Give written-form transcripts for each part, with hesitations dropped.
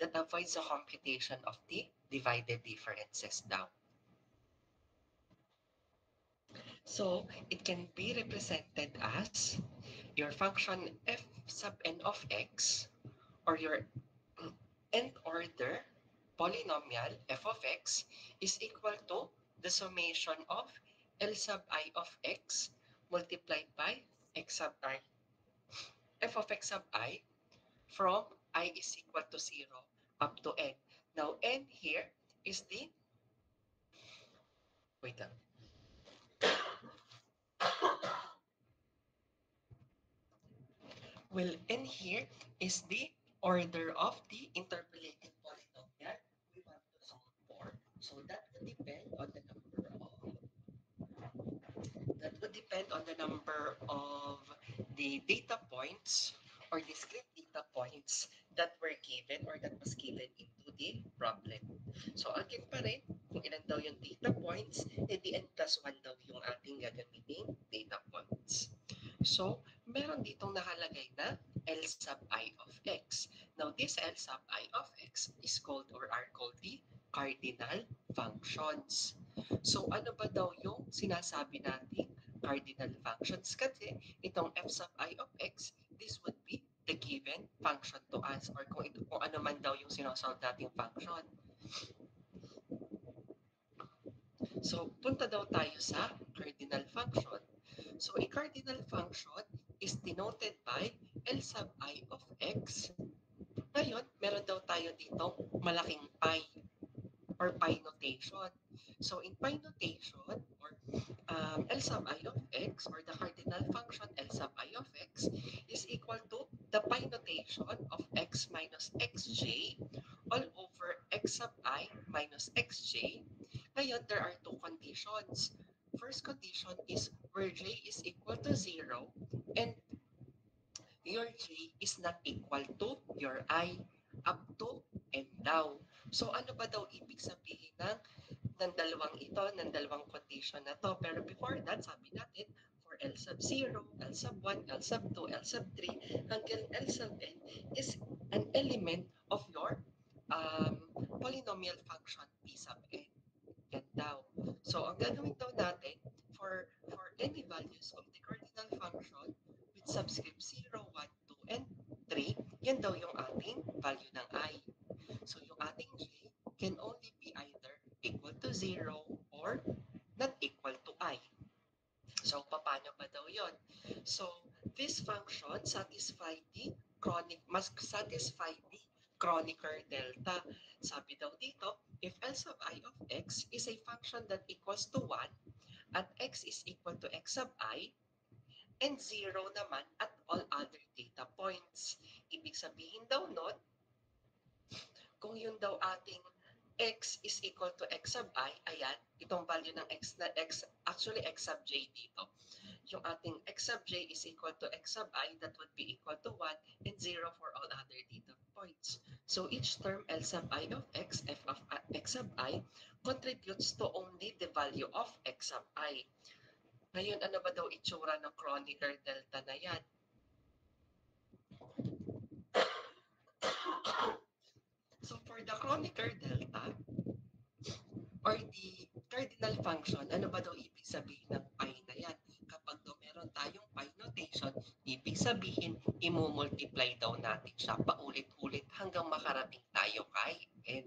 that avoids the computation of the divided differences daw. So it can be represented as your function f sub n of x, or your nth order polynomial f of x is equal to the summation of L sub I of x multiplied by x sub I. F of x sub I from I is equal to 0 up to n. Now n here is the, wait lang. Well, n here is the order of the interpolated polynomial we want to solve for. So that would depend on the number of the data points or discrete data points that were given or that was given into the problem. So again pa rin, kung ilan daw yung data points, edi n plus 1 daw yung ating gagamiting data points. So, meron ditong nakalagay na L sub I of x. Now, this L sub I of x is called or are called the cardinal functions. So, ano ba daw yung sinasabi nating cardinal functions? Kasi itong f sub I of x, this would be the given function to us, or kung ano man daw yung sinosolve nating function. So, punta daw tayo sa cardinal function. So, a cardinal function is denoted by L sub I of x. Ngayon, meron daw tayo dito malaking pi or pi notation. So, in pi notation, or L sub I of x, or the cardinal function L sub I of x, is equal to the pi notation of x minus xj all over x sub I minus xj. Ngayon, there are two conditions. First condition is where j is equal to 0 and your j is not equal to your I up to and down. So ano ba daw ibig sabihin ng dalawang condition na to? Pero before that, sabi natin, for L sub 0, L sub 1, L sub 2, L sub 3, hanggang L sub n is an element of your polynomial function P sub n. Yan daw. So, ang gagawin daw natin for any values of the cardinal function with subscript 0, 1, 2, and 3, yan daw yung ating value ng I. So, yung ating J can only be either equal to 0 or not equal to I. So, paano ba daw yon? So, this function must satisfy the Kronecker delta. Sabi daw dito, if L sub I of x is a function that equals to 1 at x is equal to x sub I, and 0 naman at all other data points. Ibig sabihin daw nun, kung yun daw ating x is equal to x sub I, ayan, itong value ng x na x, actually x sub j dito. Yung ating x sub j is equal to x sub I, that would be equal to 1 and 0 for all other data points. So each term L sub I of x, f of x sub I, contributes to only the value of x sub I. Ngayon, ano ba daw itsura ng Kronecker delta na yan? So for the Kronecker delta, or the cardinal function, ano ba daw ibig sabihin ng pi na yan? Kapag daw meron tayong pi notation, ibig sabihin, imumultiply daw natin siya paulit-ulit hanggang makarating tayo kay n.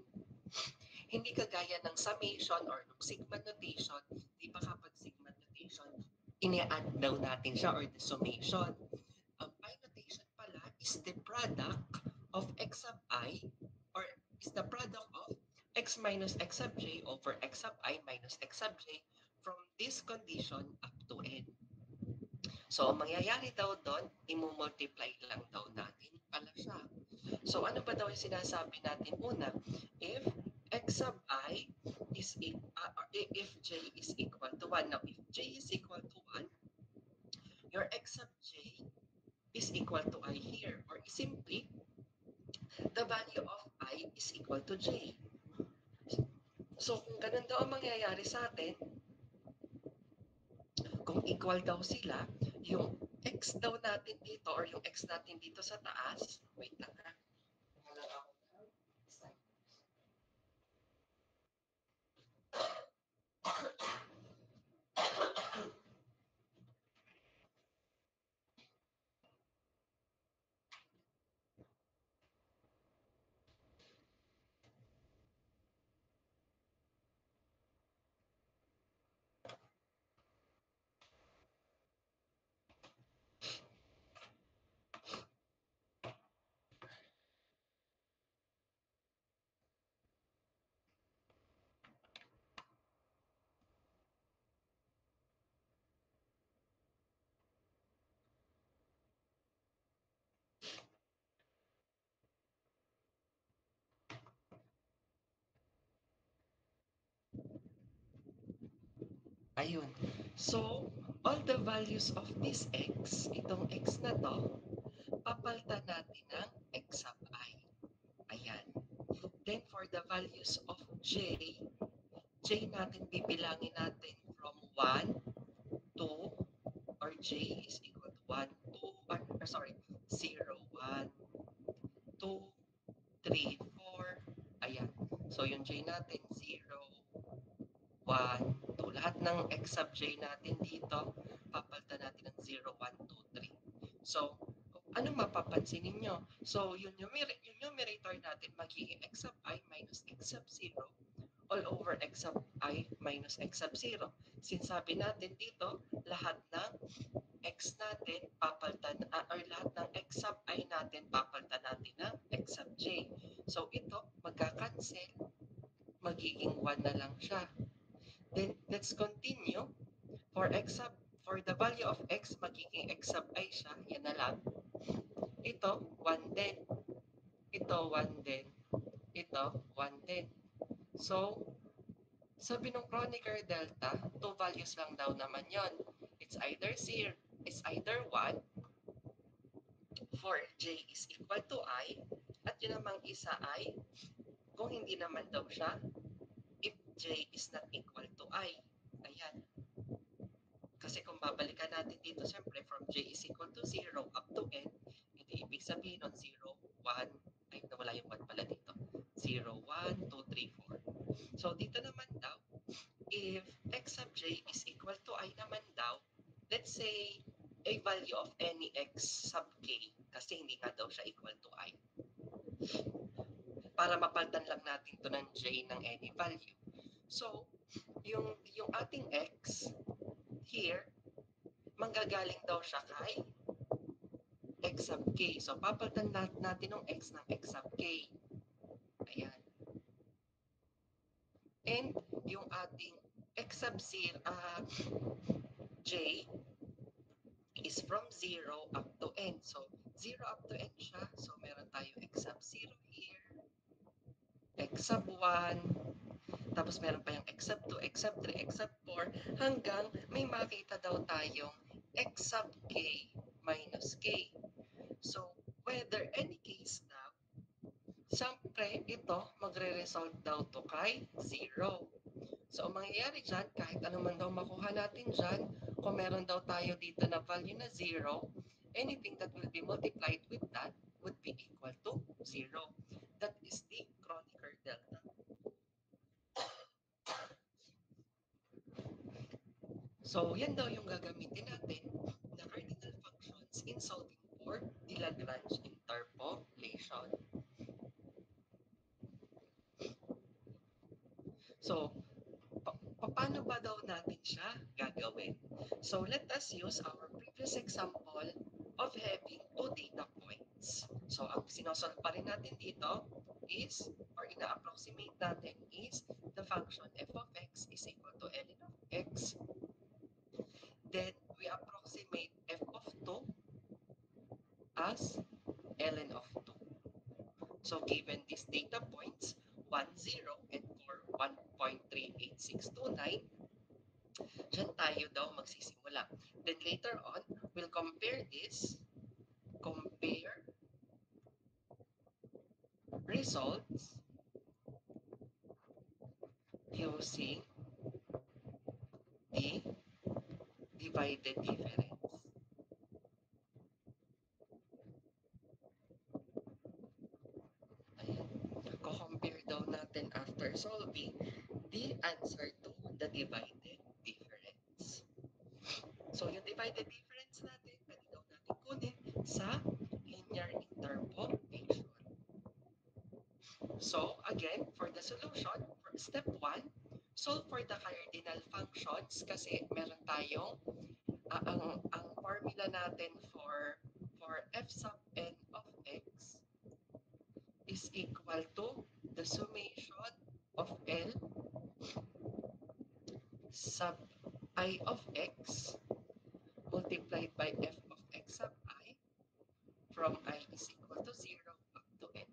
Hindi kagaya ng summation or ng sigma notation, di ba kapag sigma notation, ini-add daw natin siya, or the summation. Ang pi notation pala is the product of x sub I, or is the product of x minus x sub j over x sub I minus x sub j from this condition up to n. So, ang mangyayari daw doon, imumultiply lang daw natin pala siya. So, ano ba daw yung sinasabi natin una? If x sub I is if j is equal to 1. Now, if j is equal to 1, your x sub j is equal to I here, or simply, the value of I is equal to j. So, kung ganun daw ang mangyayari sa atin, kung equal daw sila, yung x daw natin dito, or yung x natin dito sa taas, wait lang ha, Ayun. So, all the values of this x, itong x na to, papalitan natin ng x sub I. Ayan. Then, for the values of j natin bibilangin natin from 1, 2, or j is equal to 1, 2, sorry, 0, 1, 2, 3, 4. Ayan. So, yung j natin, 0, 1, 2. Lahat ng x sub j natin dito, papalitan natin ng 0, 1, 2, 3. So, anong mapapansin ninyo? So, yung numerator natin magiging x sub I minus x sub 0 all over x sub I minus x sub 0. Since sabi natin dito, lahat ng x natin papalitan, or lahat ng x sub I natin papalitan natin ng x sub j. So, ito, magka-cancel, magiging 1 na lang siya. Then, let's continue. For the value of x, magiging x sub I siya. Yan na lang. Ito, 1 din. Ito, 1 din. Ito, 1 din. So, sabi ng Kronecker delta, 2 values lang daw naman yon. It's either 0, it's either 1, for j is equal to I, at yun namang isa ay, kung hindi naman daw siya, if j is not equal to I. Ayan. Kasi kung babalikan natin dito, siyempre, from j is equal to 0 up to n, hindi ibig sabihin nun 0, 1, ay, nawala yung 1 pala dito. 0, 1, 2, 3, 4. So, dito naman daw, if x sub j is equal to I naman daw, let's say, a value of any x sub k, kasi hindi nga daw siya equal to I. Para mapalitan lang natin to ng j ng any value. So, yung ating x, here, manggagaling daw siya kay x sub k. So, papalitan natin ng x ng x sub k. Ayan. And, yung ating x sub 0, j, is from 0 up to n. So, 0 up to n siya. So, meron tayo x sub 0 here, x sub 1, tapos meron pa yung x sub 2, x sub 3, x sub 4, hanggang may makita daw tayong x sub k minus k. So, whether any case daw, siyempre ito magre-result daw to kay 0. So, ang mangyayari dyan, kahit ano man daw makuha natin dyan, kung meron daw tayo dito na value na 0, anything that will be multiplied with that would be equal to 0. That is the Kronecker delta. So, yan daw yung gagamitin natin na cardinal functions in solving for the Lagrange interpolation. So, paano ba daw natin siya gagawin? So, let us use our previous example of having 2 data points. So, ang sinosolve pa rin natin dito is, or ina-approximate natin is, the function f of x is equal to ln of x. Then, we approximate f of 2 as ln of 2. So, given these data points, 1, 0, and 4, 1.38629, dyan tayo daw magsisimula. Then later on, we'll compare this, compare results using the divided difference. Ayan. Ko-compare daw natin after solving the answer to the divided difference. So, yung divided difference natin, pwede daw natin kunin sa linear interpolation. So, again, for the solution, for step 1, solve for the cardinal functions kasi meron tayong ang formula natin for f sub n of x is equal to the summation of L sub I of x multiplied by f of x sub I from I is equal to 0 up to n.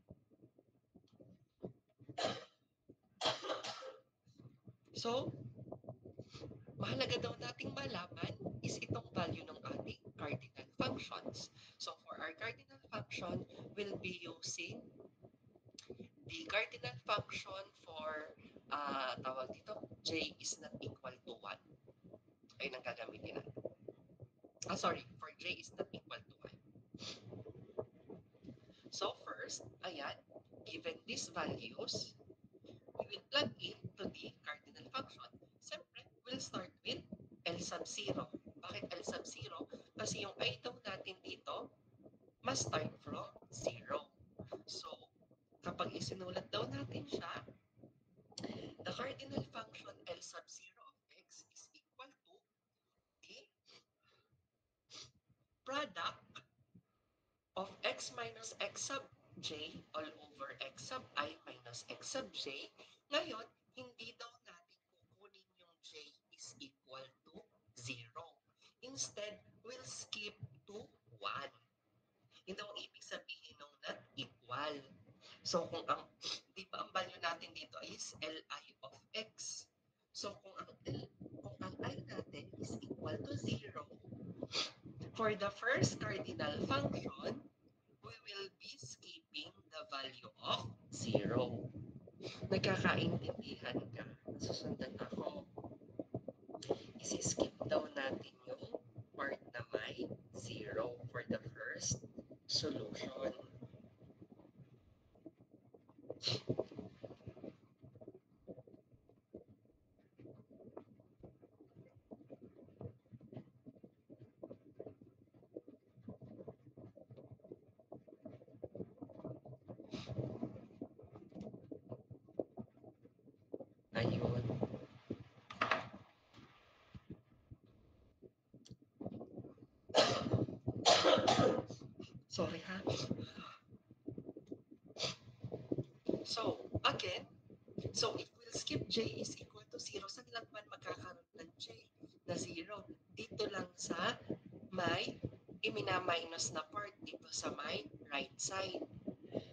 So, mahalaga daw nating malaman is itong value ng ating cardinal functions. So for our cardinal function, we'll be using the cardinal function for tawag dito, j is not equal to 1. Ayun ang gagamitin natin. Sorry, for j is not equal to 1. So first, ayan, given these values, we will plug in to the cardinal function. Siyempre, we'll start with L sub 0. Bakit L sub 0? Kasi yung i daw natin dito must start from 0. So, kapag isinulat daw natin siya, the cardinal function L sub 0 of x is equal to the product of x minus x sub j all over x sub I minus x sub j. Ngayon, hindi daw natin kukunin yung j is equal to 0. Instead, we'll skip to 1. Yun daw ang ibig sabihin ng not equal. So, kung ang, di ba ang value natin dito is Li of x. So, kung ang I natin is equal to 0, for the first cardinal function, we will be skipping the value of 0. Nagkakaintindihan ka? Susundan ako. Isi-skip daw natin yung part na may 0 for the first solution. Ayun. Sorry ha. So, again, so if we'll skip j is equal to 0, saan lang man magkakaroon ng j na 0? Dito lang sa may imina-minus na part dito sa may right side.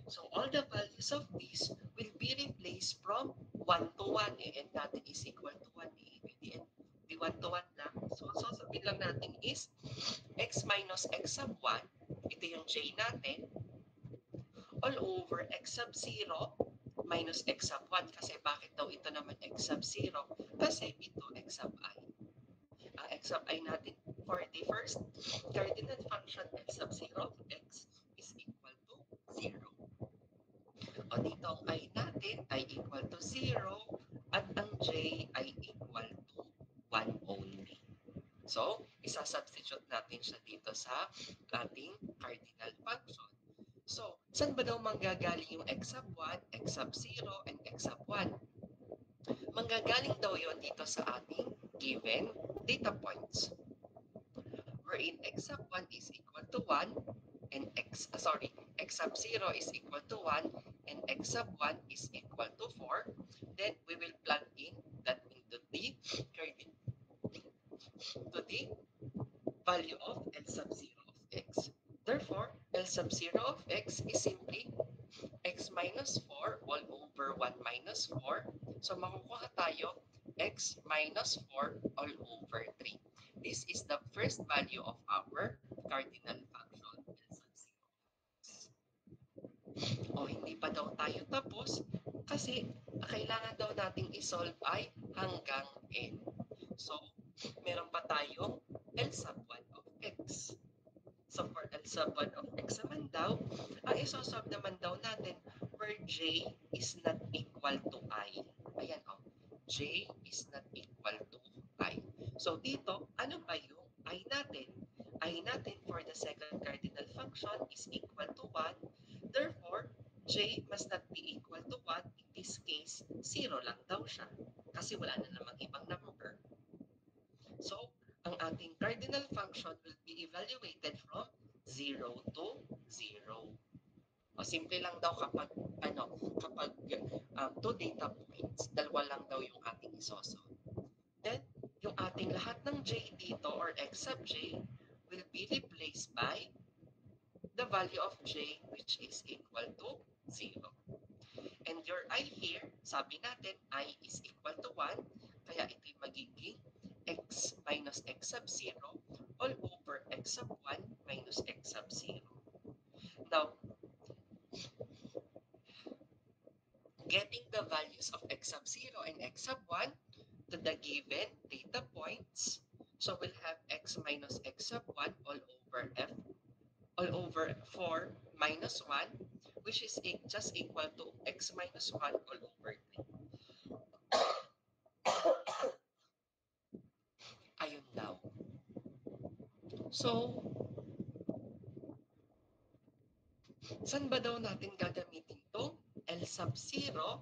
So, all the values of these will be replaced from 1 to 1. And natin is equal to 1. Di 1 to 1 lang. So, sasabihin lang natin is x minus x sub 1, ito yung j natin, all over x sub 0 minus x sub 1. Kasi bakit daw ito naman x sub 0? Kasi ito x sub I. Ang x sub I natin for the first cardinal function x sub 0 of x is equal to 0. O dito ang I natin ay equal to 0 at ang j ay equal to 1 only. So, isa-substitute natin siya dito sa ating cardinal function. So, saan ba daw manggagaling yung x sub 1, x sub 0, and x sub 1? Manggagaling daw yon dito sa ating given data points. Wherein x sub 1 is equal to 1, and x sub 0 is equal to 1, and x sub 1 is equal to 4. Then, we will plug in that into the value of L sub 0 of x. Therefore, L sub 0 of x is simply x minus 4 all over 1 minus 4. So, makukuha tayo x minus 4 all over 3. This is the first value of our cardinal function L sub 0 of x. O, hindi pa daw tayo tapos kasi kailangan daw nating isolve ay hanggang n. So, meron pa tayong L sub 1 of x. So, for L sub 1 of x naman daw, ang isosolve naman daw natin where j is not equal to I. Ayan o, j is not equal to I. So, dito, ano ba yung I natin? I natin for the second cardinal function is equal to 1. Therefore, j must not be equal to 1. In this case, 0 lang daw siya. Kasi wala na namang ibang number. So, ang ating cardinal function will be evaluated from 0 to 0. O simple lang daw kapag two data points, dalawa lang daw yung ating isosolve. Then, yung ating lahat ng j dito or x sub j will be replaced by the value of j which is equal to 0. And your I here, sabi natin, I is equal to 1, kaya ito'y magiging x minus x sub 0 all over x sub 1 minus x sub 0. Now, getting the values of x sub 0 and x sub 1 to the given data points, so we'll have x minus x sub 1 all over 4 minus 1, which is just equal to x minus 1 all over 3. Ayun daw. So, saan ba daw natin gagamitin to? L sub 0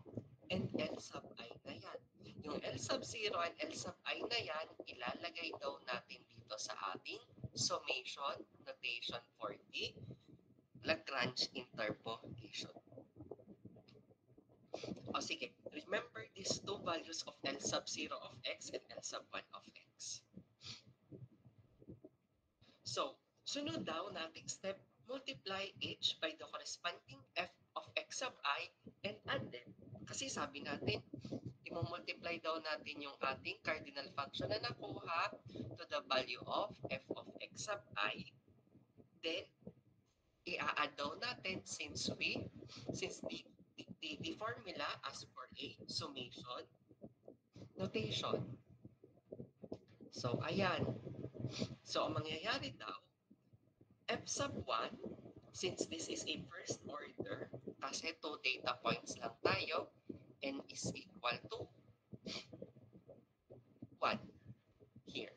and L sub I na yan. Yung L sub 0 and L sub I na yan, ilalagay daw natin dito sa ating summation notation for the Lagrange interpolation. O sige, remember these two values of L sub 0 of x and L sub 1 of x. So, sunod daw nating step, multiply h by the corresponding f of x sub I and add them. Kasi sabi natin, i-multiply daw natin yung ating cardinal function na nakuha to the value of f of x sub I. Then, i-add daw natin since the formula as for a summation notation. So, ayan. So, ang mangyayari daw, f sub 1, since this is a first order, kasi 2 data points lang tayo, n is equal to 1 here.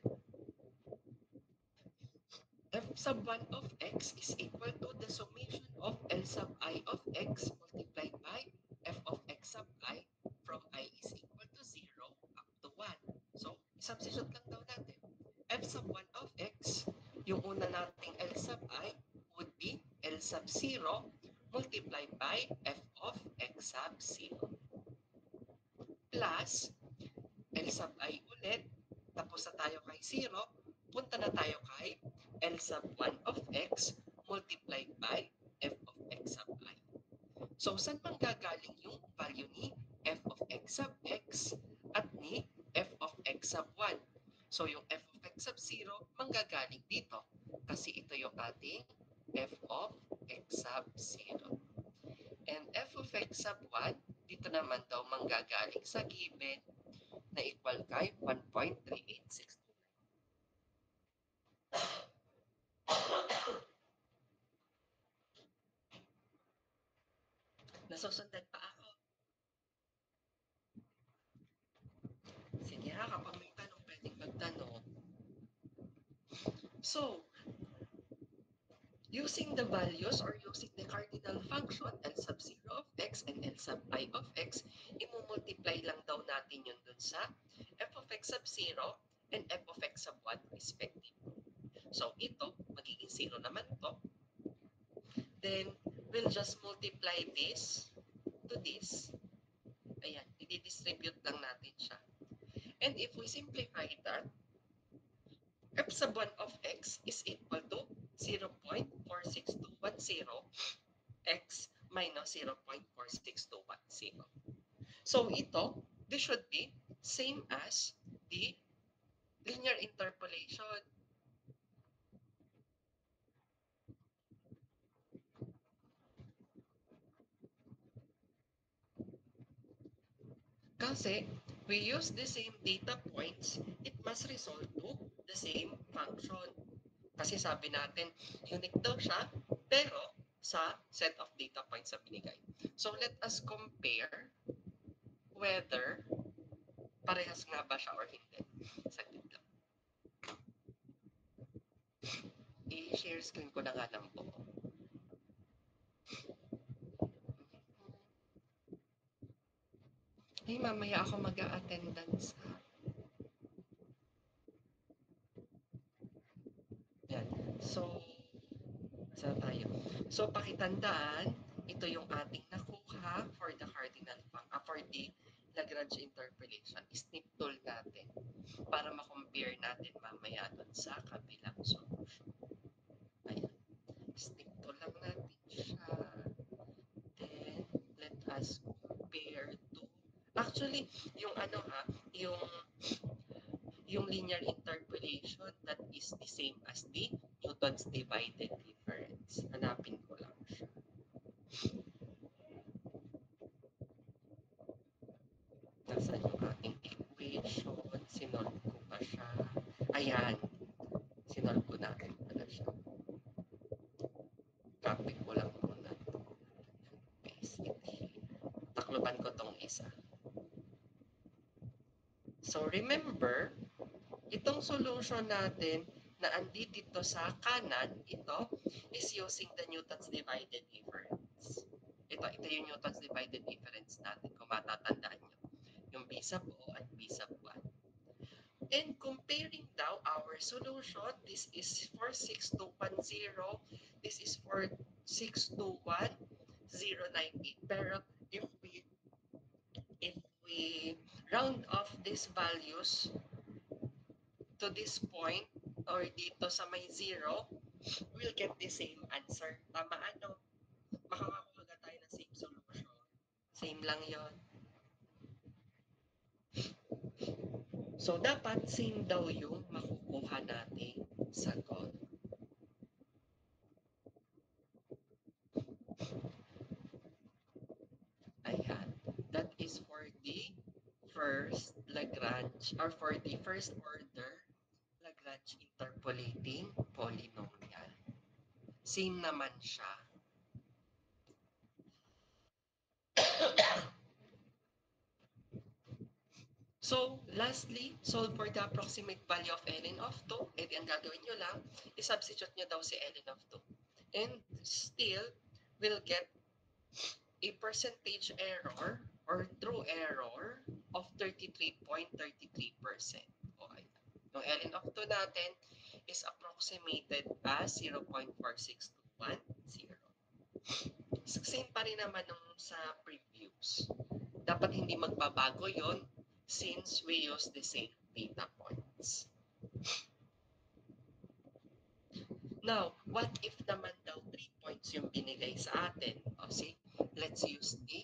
F sub 1 of x is equal to the summation of L sub I of x multiplied by f of x sub I from I is equal to 0 up to 1. So, substitute lang daw natin. F sub 1 of x, yung una nating L sub I would be L sub 0 multiplied by f of x sub 0 plus L sub I ulit, tapos na tayo kay 0, punta na tayo kay L sub 1 of x multiplied by f of x sub I. So, saan manggagaling yung value ni f of x sub x at ni f of x sub 1? So, yung f of x sub 0 manggagaling dito kasi ito yung ating f of x sub 0. And f of x sub 1, dito naman daw manggagaling sa given na equal kay 1.3862. Nasusundan pa ako. Sige ha, kapag may tanong, pwedeng magtanong. So, using the values or using the cardinal function L sub 0 of x and L sub I of x, imumultiply lang daw natin yun dun sa f of x sub 0 and f of x sub 1 respective. So, ito, magiging 0 naman to. Then, we'll just multiply this to this. Ayan, i-distribute lang natin siya. And if we simplify that, f sub 1 of x is equal to 0.46210 x minus 0.46210. So, ito, this should be same as the linear interpolation. Kasi, we use the same data points, it must result to the same function. Kasi sabi natin, unique daw siya, pero sa set of data points na binigay. So, let us compare whether parehas nga ba siya or hindi. Saglit lang. I-share screen ko na nga lang po. Ay, mamaya ako mag-a-attendance. Yan. So, saan tayo? So, pakitandaan, ito yung ating nakuha for the cardinal for the Lagrange interpolation. Snip tool natin para ma-compare natin mamaya dun sa kabilang solution. Ayan. Snip tool lang natin siya. Then, let us compare to... Actually, yung yung linear interpolation that is the same as the Newton's divided difference. Hanapin ko lang siya. Nasaan yung ating equation? Sinolve ko pa siya. Ayan. Sinolve ko na rin pala siya. Copy ko lang muna ito. Paste it here. Takloban ko tong isa. So remember, itong solution natin na andi dito sa kanan, ito is using the Newton's divided difference. Ito yung Newton's divided difference natin kung matatandaan nyo. Yung B sub O at B sub 1. And comparing daw our solution, this is for 6210, this is for 621098. Pero if we round off these values to this point or dito sa may 0, we'll get the same answer. Tama ano? Makakakuha tayo ng same solution. Same lang yon. So, dapat same daw yung makukuha nating sagot. Ayan. That is for the first Lagrange or for the first order Lagrange interpolating polynomial. Same naman siya. So, lastly, solve for the approximate value of ln of 2. E di ang gagawin nyo lang, i-substitute nyo daw si ln of 2. And still, we'll get a percentage error or true error of 33.33%. Okay. Yung ln of 2 natin is approximated as 0.46210. Same pa rin naman nung sa previous. Dapat hindi magbabago yon since we use the same data points. Now, what if naman daw 3 points yung binigay sa atin? O see, let's use the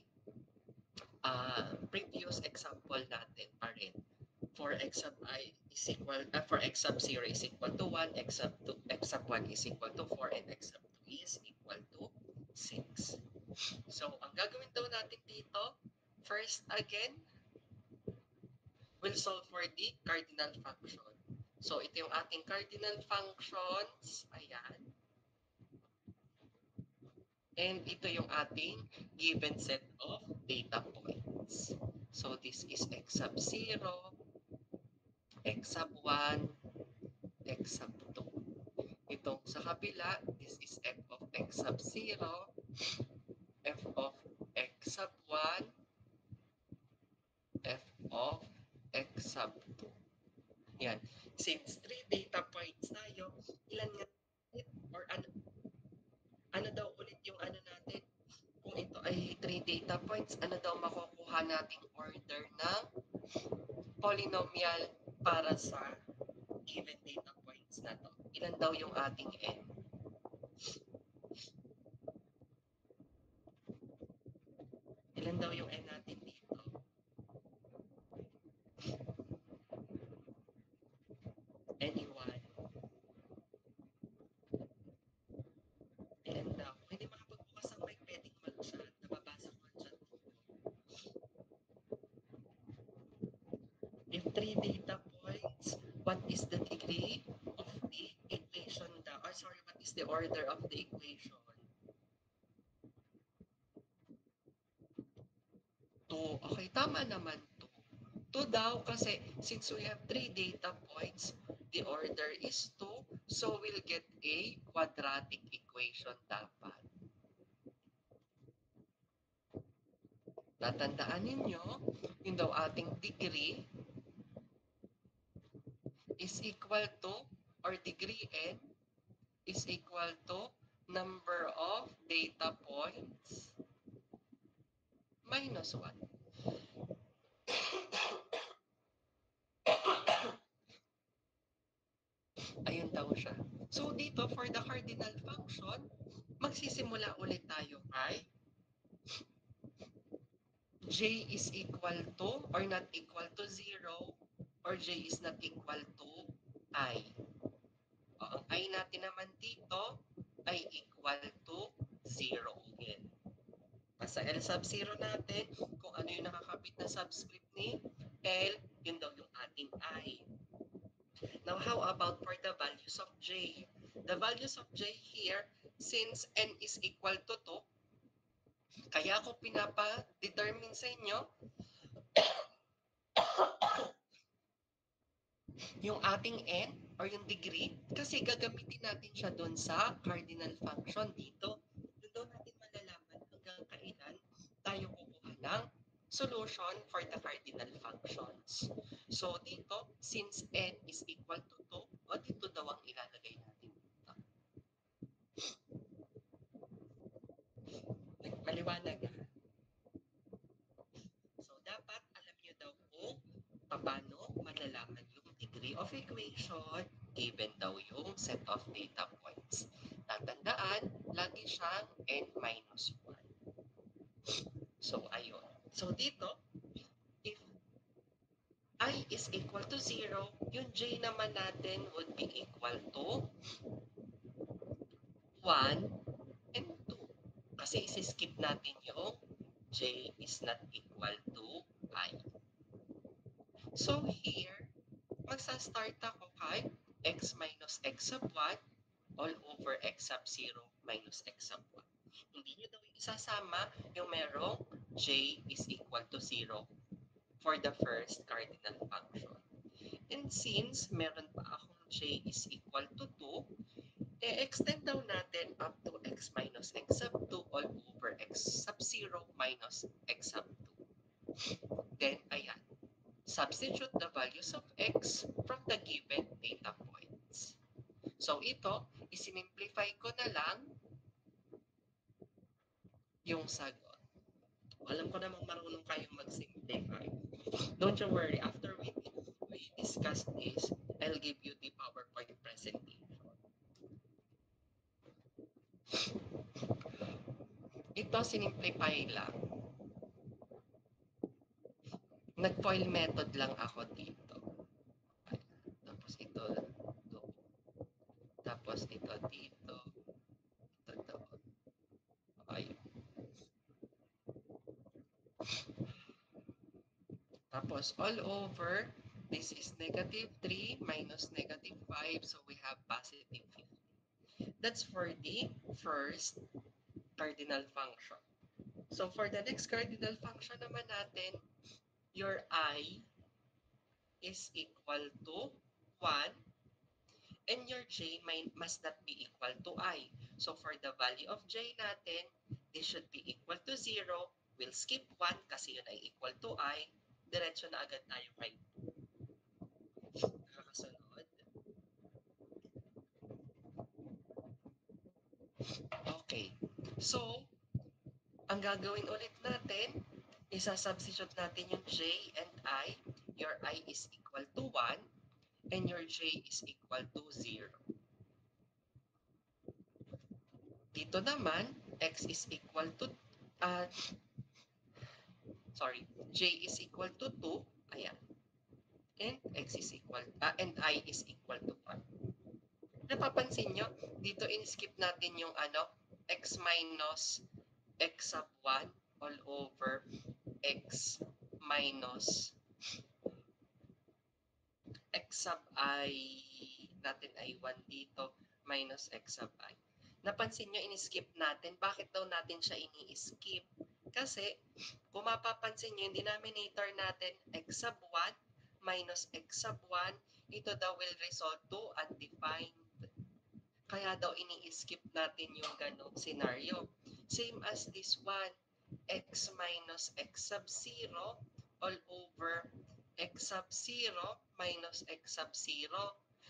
previous example natin pa rin. For x sub I is equal, for x sub 0 is equal to 1, x sub 1 is equal to 4, and x sub 2 is equal to 6. So, ang gagawin daw natin dito, first again, we'll solve for the cardinal function. So, ito yung ating cardinal functions. Ayan. And ito yung ating given set of data points. So, this is x sub 0, x sub 1, x sub 2. Itong sa kabila, this is f of x sub 0, f of x sub 1, f of x sub 2. Yan. Since 3 data points tayo, ilan nga or ano daw ulit yung ano natin? Kung ito ay 3 data points, ano daw makukuha nating order ng polynomial para sa given data points na to? Ilan daw yung ating n? Ilan daw yung n natin dito? Anyone? Ilan daw? Hindi makapagbukas ang mic, pwedeng mag-chat. Nababasa ko ang chat dito. If 3 data points, what is the degree of the equation daw? Sorry, what is the order of the equation? 2. Okay, tama naman 2. 2 daw kasi since we have 3 data points, the order is 2. So we'll get a quadratic equation dapat. Tatandaan ninyo, yun daw ating degree is equal to, or degree n is equal to number of data points minus 1. Ayun daw siya. So dito, for the cardinal function, magsisimula ulit tayo kay j is equal to or not equal to 0 or j is not equal to I. O, ang I natin naman dito ay equal to 0 again. Sa L sub 0 natin, kung ano yung nakakapit na subscript ni L, yun daw yung ating I. Now, how about for the values of J? The values of J here, since N is equal to 2, kaya ako pinapa-determine sa inyo yung ating N or yung degree kasi gagamitin natin siya doon sa cardinal function dito. Doon natin malalaman hanggang kailan tayo kukuha ng solution for the cardinal functions. So dito, since N is equal to 2, o dito daw ang ilalagay natin dito. Maliwanag ha? So dapat alam nyo daw kung paano malalaman yung degree of equation given daw yung set of data points. Tatandaan, lagi siyang n minus 1. So, ayun. So, dito, if I is equal to 0, yung j naman natin would be equal to 1 and 2. Kasi isi-skip natin yung j is not equal to I. So, here, magsa-start ako kay x minus x sub 1 all over x sub 0 minus x sub 1. Hindi nyo daw isasama yung merong j is equal to 0 for the first cardinal function. And since meron pa akong j is equal to 2, i-extend daw natin up to x minus x sub 2 all over x sub 0 minus x sub 2. Then, ayan. Substitute the values of x from the given data points. So ito, isinimplify ko na lang yung sagot. Alam ko namang marunong kayong mag-simplify. Don't you worry, after we discuss this, I'll give you the PowerPoint presentation. Ito, sinimplify lang. Nag-FOIL method lang ako dito. Tapos ito, doon. Tapos ito dito. Ito doon. Ayun. Tapos all over, this is negative 3 minus negative 5, so we have positive 50. That's for the first cardinal function. So for the next cardinal function naman natin, your I is equal to 1 and your j must not be equal to I. So for the value of j natin, this should be equal to 0. We'll skip 1 kasi yun ay equal to I. Diretso na agad tayo kay 2. Nakakasunod. Okay. So, ang gagawin ulit natin, isa-substitute natin yung j and I. Your I is equal to 1 and your j is equal to 0. Dito naman, x is equal to, j is equal to 2. Ayan. And x is equal, and I is equal to 1. Napapansin nyo, dito in-skip natin yung x minus x sub 1 all over x minus x sub I natin ay 1 dito minus x sub I. Napansin nyo, in-skip natin. Bakit daw natin siya ini-skip? Kasi, kung mapapansin nyo, yung denominator natin, x sub 1 minus x sub 1, ito daw will result to undefined. Kaya daw ini-skip natin yung ganong scenario. Same as this one, x minus x sub 0 all over x sub 0 minus x sub 0.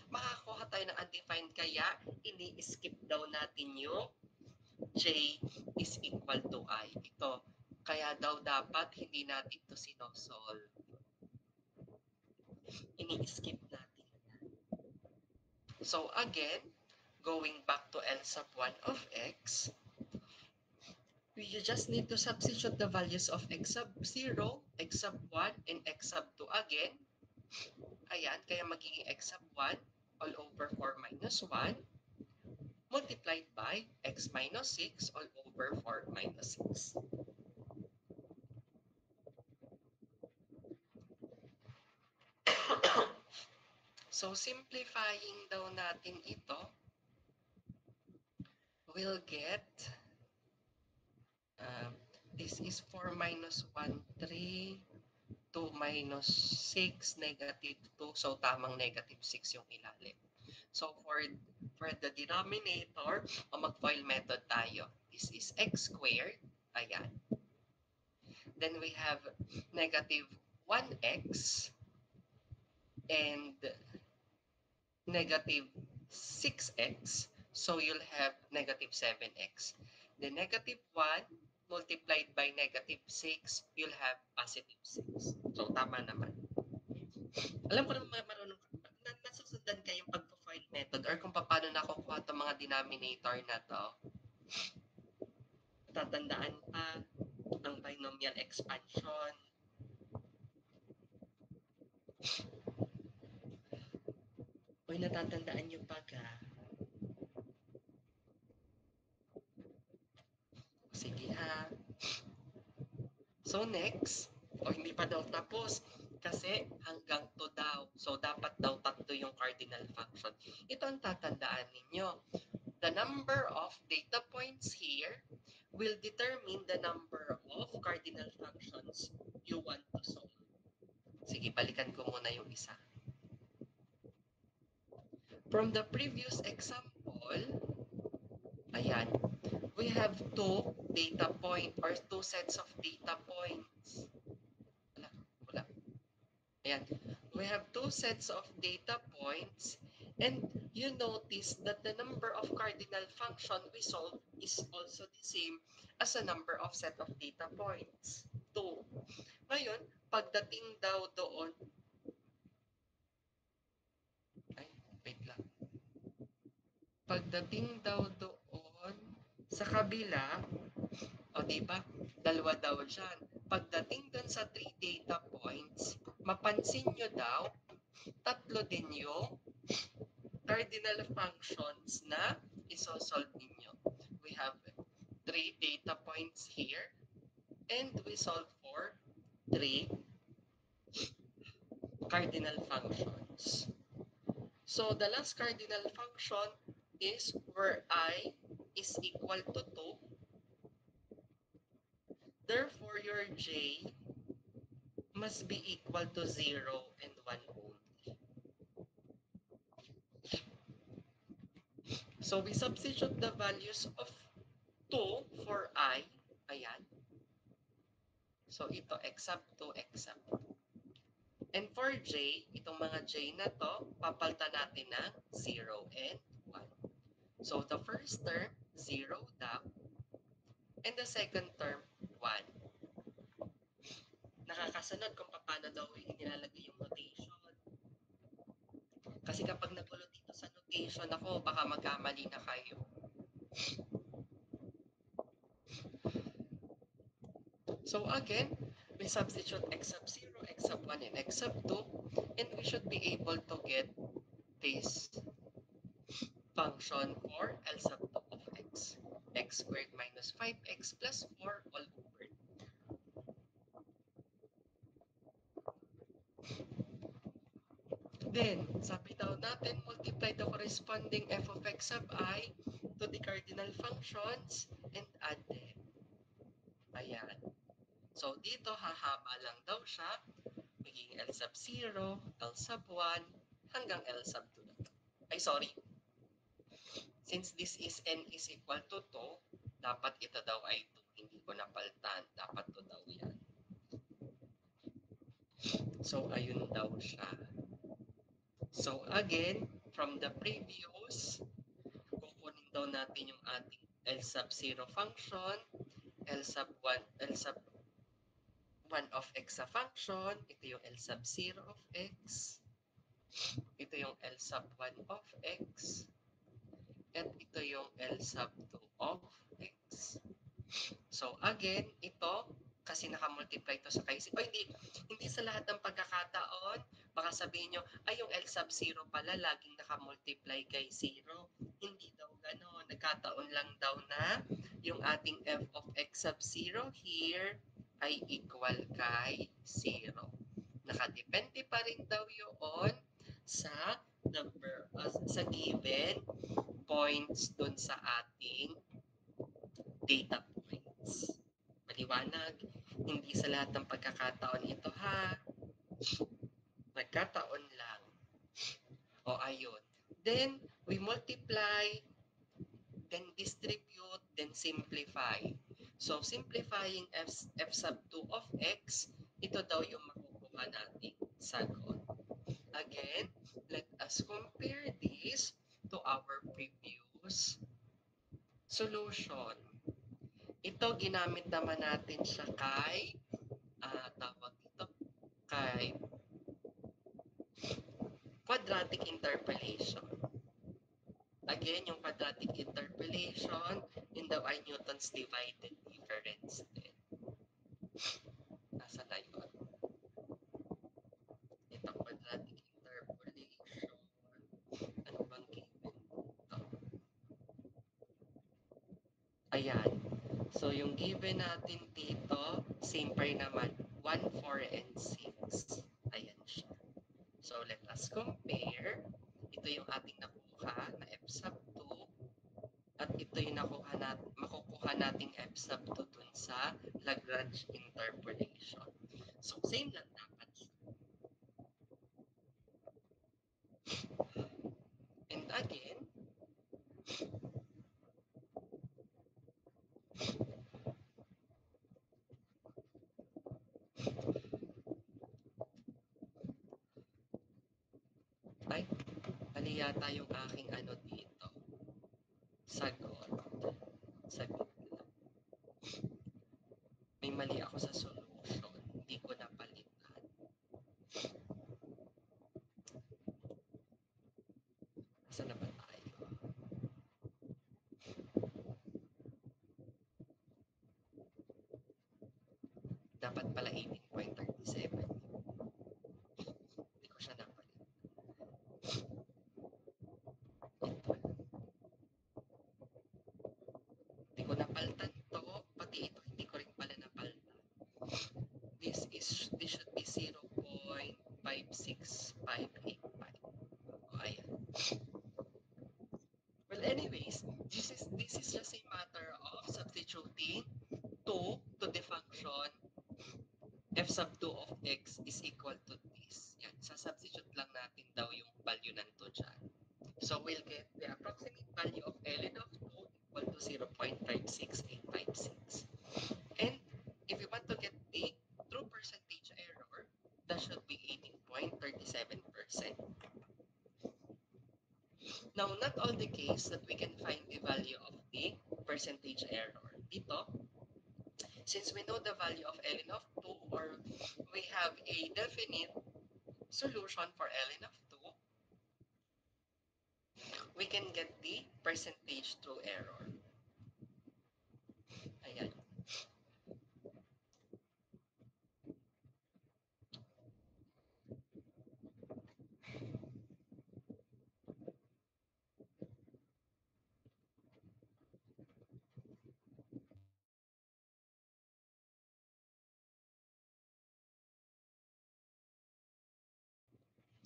Makakuha tayo ng undefined, kaya ini-skip daw natin yung j is equal to I. Ito, kaya daw dapat hindi natin ito sinosolve. Ini-skip natin. So again, going back to L sub 1 of x, you just need to substitute the values of x sub 0, x sub 1, and x sub 2 again. Ayan, kaya magiging x sub 1 all over 4 minus 1 multiplied by x minus 6 all over 4 minus 6. So, simplifying daw natin ito, we'll get, this is 4 minus 1, 3, 2 minus 6, negative 2. So, tamang negative 6 yung ilalim. So, for the denominator, mag-FOIL method tayo. This is x squared. Ayan. Then we have negative 1x and negative 6x. So, you'll have negative 7x. The negative 1 multiplied by negative 6, you'll have positive 6. So, tama naman. Alam ko naman marunong nasusundan kayo yung pag-file method or kung paano nakukuha itong mga denominator na to. Tatandaan pa ang binomial expansion. Uy, natatandaan nyo pa ka? Sige ha. So next, hindi pa daw tapos kasi hanggang 2 daw. So dapat daw 3 yung cardinal function. Ito ang tatandaan ninyo. The number of data points here will determine the number of cardinal functions you want to solve. Sige, balikan ko muna yung isa. From the previous example, ayan, we have two data point or two sets of data points. Wala. Ayan. We have two sets of data points and you notice that the number of cardinal function we solve is also the same as the number of set of data points. 2. Ngayon, pagdating daw doon, wait lang. Pagdating daw doon sa kabila, o diba, dalawa daw dyan. Pagdating doon sa 3 data points, mapansin nyo daw, 3 din yung cardinal functions na isosolve ninyo. We have 3 data points here and we solve for 3 cardinal functions. So the last cardinal function is where I is equal to 2. Therefore, your J must be equal to 0 and 1 only. So we substitute the values of 2 for I. Ayan. So ito, x sub 2, x sub 2. And for J, itong mga J na to, papalta natin ng 0 and 1. So the first term, 0 daw. And the second term, 1. Nakakasunod kung paano daw nilalagay yung notation. Kasi kapag nagulo dito sa notation ako, baka magkamali na kayo. So again, we substitute x sub 0, x sub 1, and x sub 2, and we should be able to get this function for L sub 2 of x. X squared minus 5x plus 4 all over 2. Then, sabi daw natin, multiply the corresponding f of x sub I to the cardinal functions and add them. Ayan. So, dito, hahaba lang daw siya. Magiging L sub 0, L sub 1, hanggang L sub 2 na to. Ay, sorry. Since this is n is equal to 2, dapat ito daw ay 2. Hindi ko napaltan. Dapat 2 daw yan. So, ayun daw siya. So, again, from the previous, kukunin daw natin yung ating L sub 0 function, L sub 1 of x sa function, ito yung L sub 0 of x, ito yung L sub 1 of x, at ito yung L sub 2 of x. So again, ito, kasi nakamultiply ito sa kaisip, hindi sa lahat ng pagkakataon, baka sabihin nyo, ay yung L sub 0 pala laging nakamultiply kay 0. Hindi daw gano'n. Nagkataon lang daw na yung ating f of x sub 0 here ay equal kay 0. Nakadepende pa rin daw yun sa number, sa given points dun sa ating data points. Maliwanag, hindi sa lahat ng pagkakataon ito ha. Nagkataon lang. O ayun. Then, we multiply, then distribute, then simplify. So, simplifying f sub 2 of x, ito daw yung makukuha nating sagot. Again, let us compare this to our previous solution. Ito, ginamit naman natin siya kay, tawag dito, kay quadratic interpolation. Again, yung quadratic interpolation, yun daw ay Newton's divided difference din. Nasa na yun? Ito, quadratic interpolation. Ano bang given ito? Ayan. So, yung given natin dito, same pa rin naman. 1, 4, and 6. Ayan siya. So, let us compare. Ito yung ating nakuha na f sub 2. At ito yung makukuha nating f sub 2 dun sa Lagrange interpolation. So, same lang dapat siya. And again, ay, mali yata yung aking ano dito. Sagot. Sagot lang. May mali ako sa solution. Hindi ko napalitan. Saan na ba tayo? Dapat pala 18.37. Hindi ko siya napalitan. Ito. Hindi ko napalitan to. Pati ito, hindi ko rin pala napalitan. This should be 0.56585. O, ayan. Well, anyways, this is just a matter of substituting 2 to the function f sub 2 of x is equal to this. Yan, sa-substitute lang natin daw yung value ng 2 dyan. So, we'll get the approximate value of ln of 2 equal to 0.56856. And if you want to get the true percentage error, that should be 18.37%. Now, not all the case that we can find the value of the percentage error. Dito, since we know the value of ln of 2, or we have a definite solution for ln of 2, we can get the percentage true error. Ayan.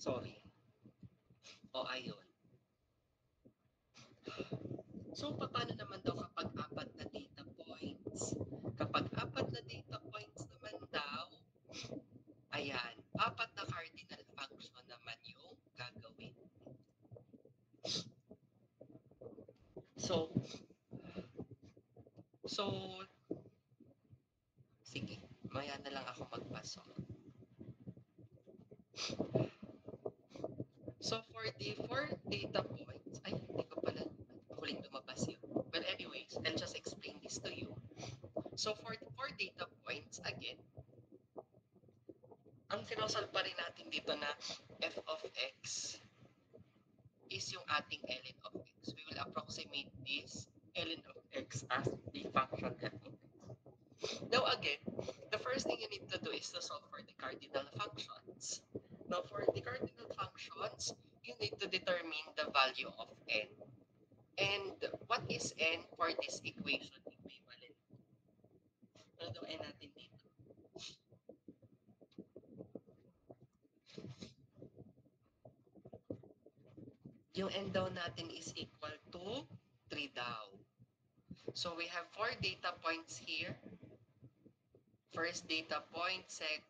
Sorry. O, ayun. So, paano naman daw kapag apat na data points? Kapag apat na data points naman daw, ayan, apat na cardinal function naman yung gagawin. So, sige, maya na lang ako magpasok. So, for the 4 data points, ay, hindi ko pala huling lumabas yun. But anyways, I'll just explain this to you. So, for the 4 data points, again, ang sinosolve pa rin natin dito na f of x is yung ating ln of x. We will approximate this ln of x as the function f of x. Now again, the first thing you need to do is to solve for the cardinal functions. Now, for the cardinal functions, you need to determine the value of n. And what is n for this equation equivalent? Ano daw n natin dito? Yung n daw natin is equal to 3 daw. So we have 4 data points here. First data point, second,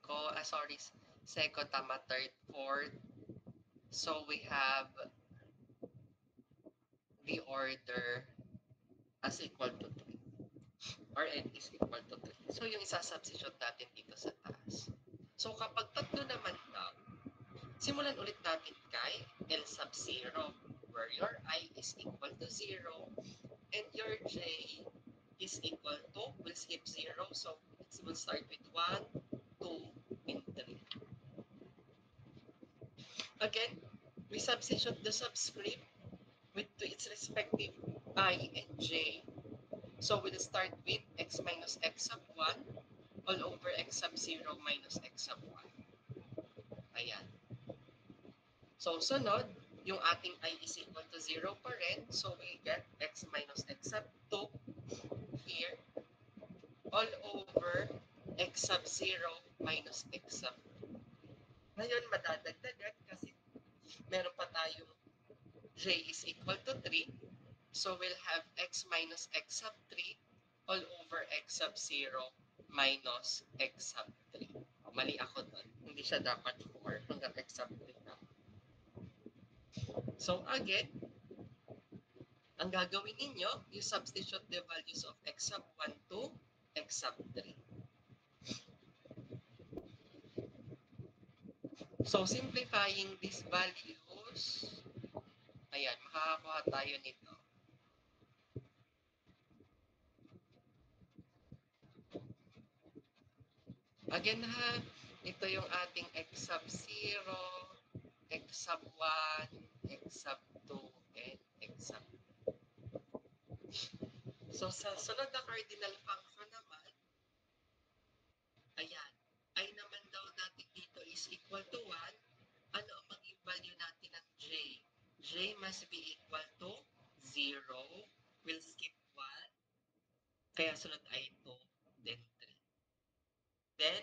third, fourth. So we have the order as equal to 3. Or n is equal to 3. So yung isa-substitute natin dito sa taas. So kapag tatlo naman daw, simulan ulit natin kay L sub 0, where your I is equal to 0 and your J is equal to, we'll skip 0, so we'll start with 1, 2, and 3. Again, we substitute the subscript with to its respective I and J. So we'll start with x minus x sub 1 all over x sub 0 minus x sub 1. Ayan. So sunod, yung ating I is equal to 0 pa rin. So we get x minus x sub 2 here all over x sub 0 minus x sub 2. Ngayon, madadagdagan kasi meron pa tayong j is equal to 3. So we'll have x minus x sub 3 all over x sub 0 minus x sub 3. Mali ako doon. Hindi siya dapat 4 hanggang x sub 3 na. So again, ang gagawin ninyo, you substitute the values of x sub 1 to x sub 3. So simplifying these values, ayan, makakakuha tayo nito. Again ha, ito yung ating x sub 0, x sub 1, x sub 2, and x sub 3. So sa sunod na cardinal function naman, ayan, I naman daw natin dito is equal to 1. Ano ang maging value natin ng j? J must be equal to 0. We'll skip 1. Kaya sunod ay 2, then 3. Then,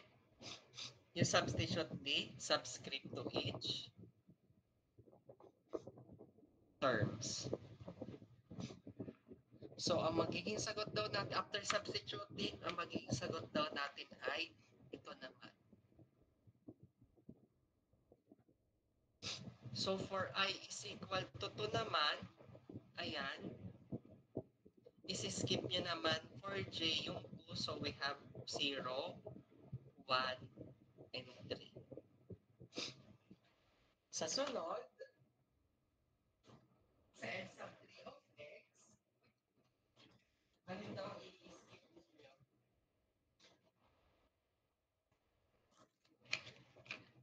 you substitute the subscript to each terms. So, ang magiging sagot daw natin, after substituting, ang magiging sagot daw natin ay ito naman. So, for I is equal to 2 naman, ayan, isi-skip nyo naman for j yung 2. So, we have 0, 1, and 3. Sa sunod, sa x sub 3 of x, ano daw i-skip niyo?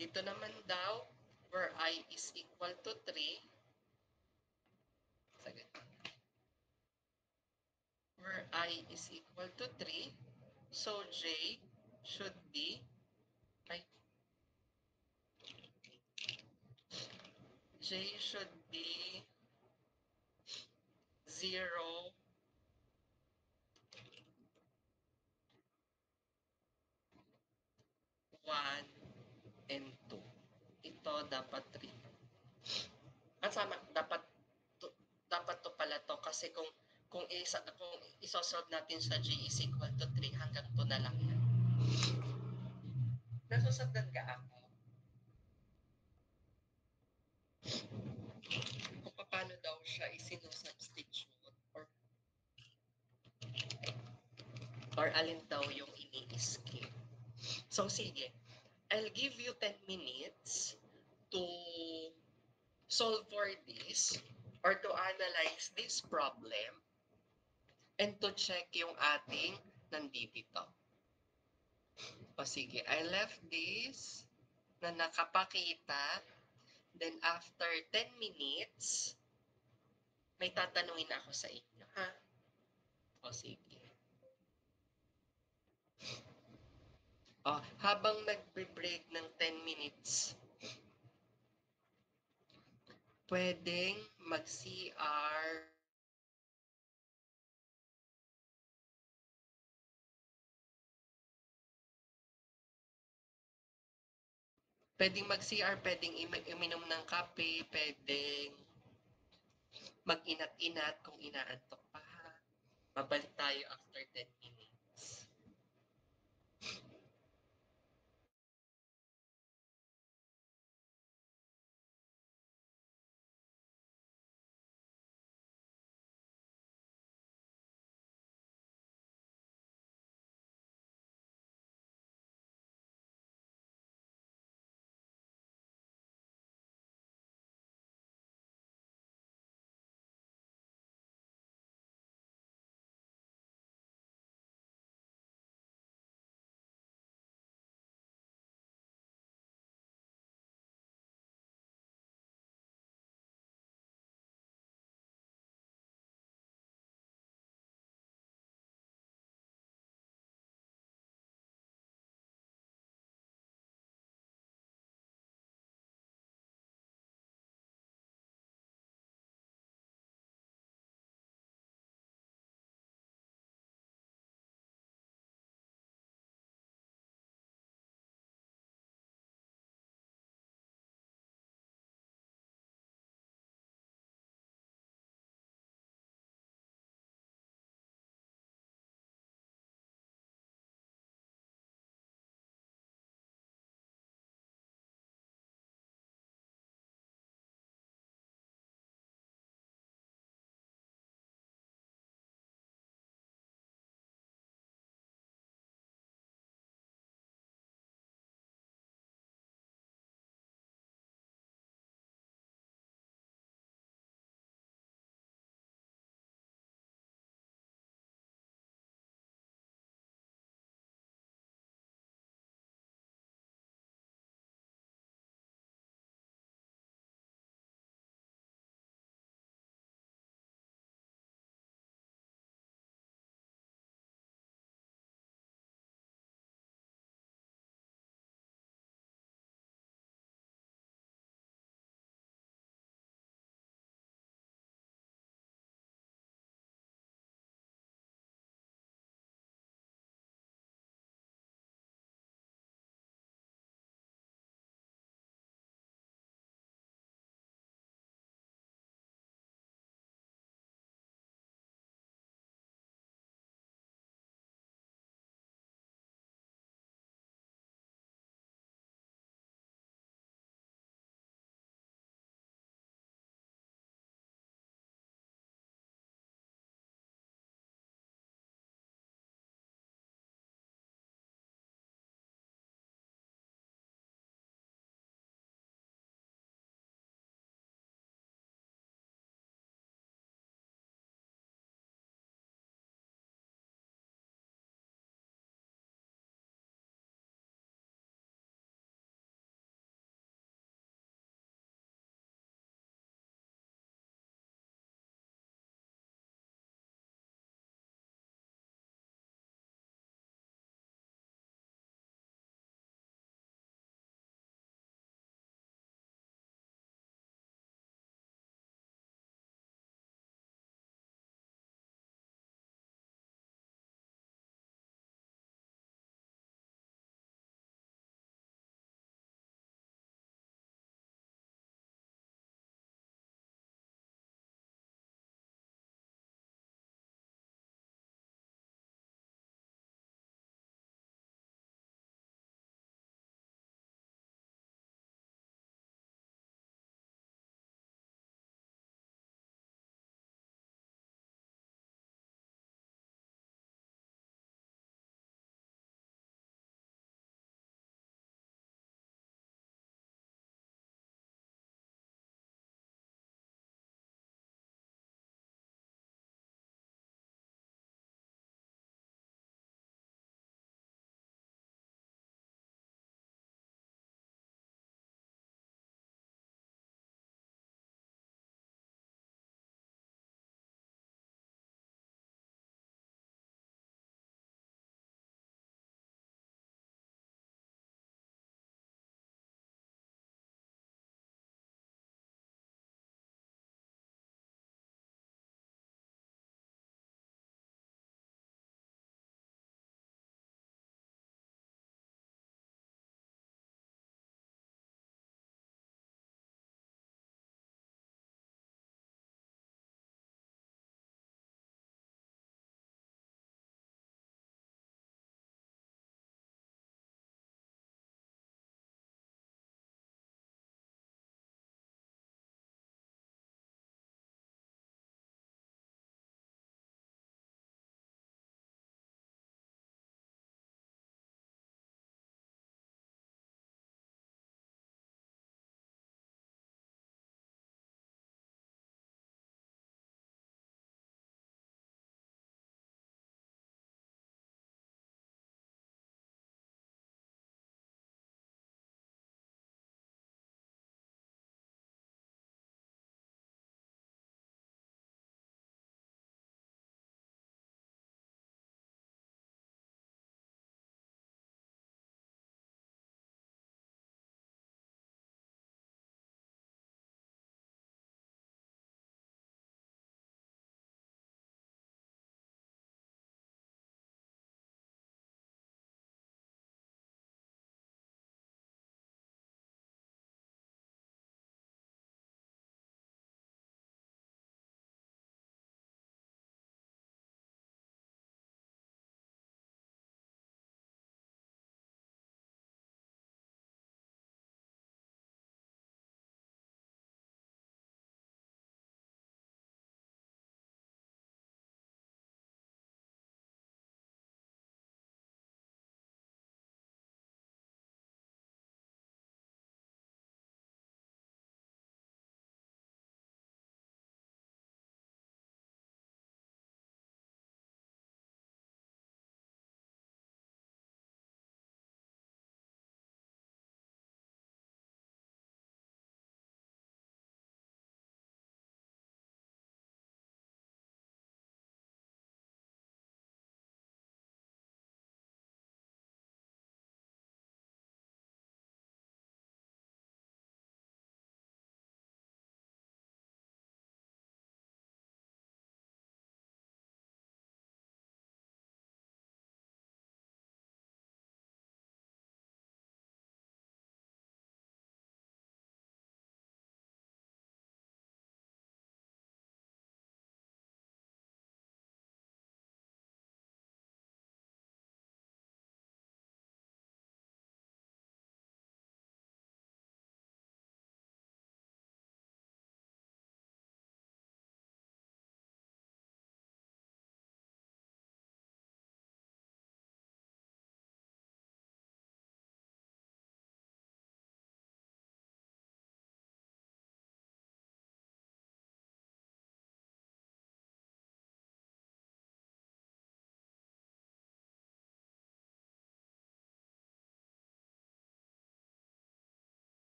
Dito naman daw, where I is equal to 3, where I is equal to 3, so J should be, J should be 0, 1, and 2. Ito dapat 3. At sama, dapat to pala to kasi kung isosolve natin sa J is equal to 3 hanggang 2 na lang yan. Nasusagdan ka ako? Kung paano daw siya isinusubstitute or alin daw yung ini-skip. So sige, I'll give you 10 minutes to solve for this or to analyze this problem and to check yung ating nandito. O sige, I left this na nakapakita. Then after 10 minutes, may tatanungin ako sa inyo, ha? O sige. O, habang nagbe-break ng 10 minutes, Pwedeng mag-CR. Pwedeng mag-CR, pwedeng uminom ng kape, pwedeng mag-inat-inat kung inaantok pa. Babalik tayo after 10 minutes.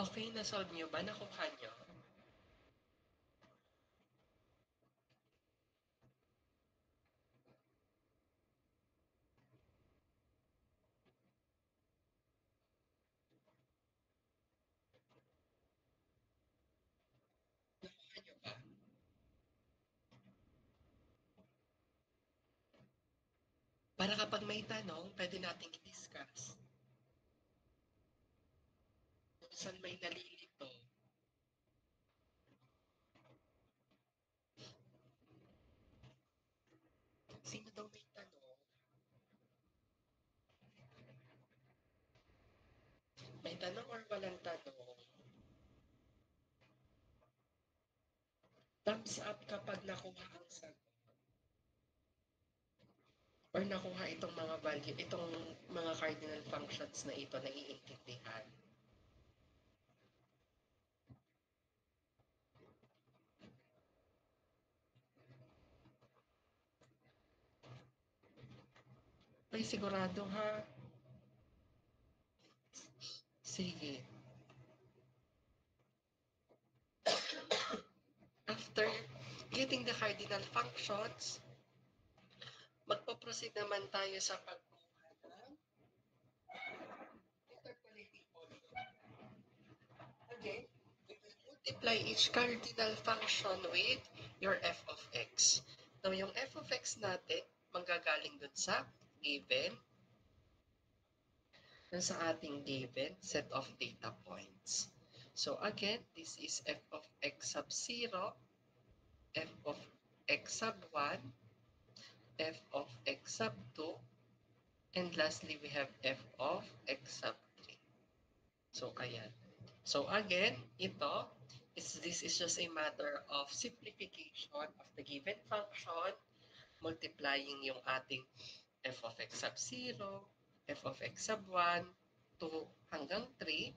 Okay, na-solve nyo ba? Nakuha nyo? Nakuha nyo ba? Para kapag may tanong, pwede nating i-discuss. Kung saan may nalilito. Sino daw may tanong? May tanong or walang tanong? Thumbs up kapag nakuha ang sagot. Or nakuha itong mga value, itong mga cardinal functions na ito, naiintindihan. Ay, sigurado ha? Sige. After getting the cardinal functions, magpo-proceed naman tayo sa pagkuha ng interpolating polynomial. Again, we will multiply each cardinal function with your f of x. Now, yung f of x natin, manggagaling dun sa given, dun sa ating given set of data points. So again, this is f of x sub 0, f of x sub 1, f of x sub 2, and lastly, we have f of x sub 3. So, ayan. So, again, this is just a matter of simplification of the given function, multiplying yung ating f of x sub 0, f of x sub 1, 2 hanggang 3,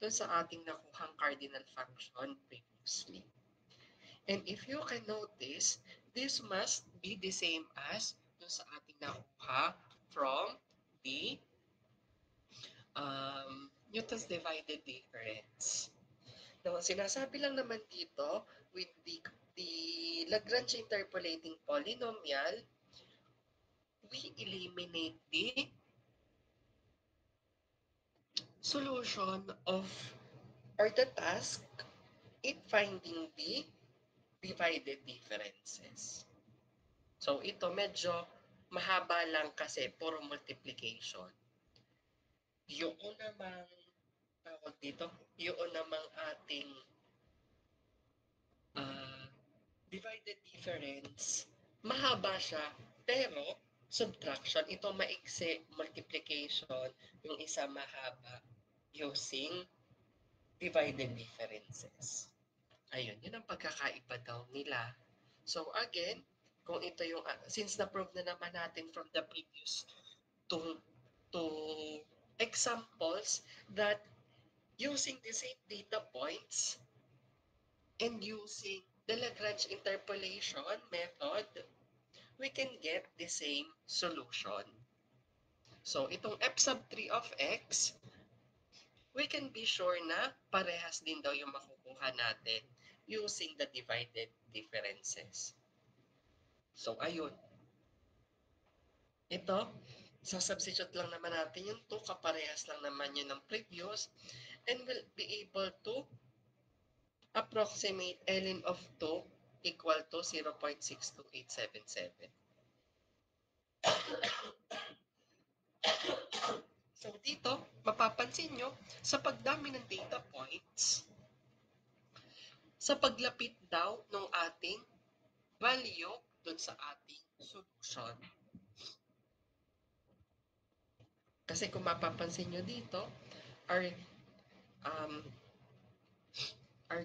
dun sa ating nakuhang cardinal function previously. And if you can notice, this must be the same as dun sa ating nakuha from the Newton's divided difference. Now, sinasabi lang naman dito, with the Lagrange interpolating polynomial, we eliminate the solution of, or the task in finding the divided differences. So, ito medyo mahaba lang kasi puro multiplication. Yung namang tawag dito, yung namang ating divided difference, mahaba siya, pero subtraction, ito maiksi, multiplication, yung isa mahaba using divided differences. Ayun, yun ang pagkakaiba daw nila. So again, kung ito yung, since na-prove na naman natin from the previous two examples that using the same data points and using the Lagrange interpolation method, we can get the same solution. So itong f sub 3 of x, we can be sure na parehas din daw yung makukuha natin using the divided differences. So ayun. Ito, sa-substitute lang naman natin yung 2, kaparehas lang naman yun ng previous, and we'll be able to approximate ln of 2 equal to 0.62877. So dito, mapapansin nyo, sa pagdami ng data points, sa paglapit daw ng ating value dun sa ating solution. Kasi kung mapapansin nyo dito, our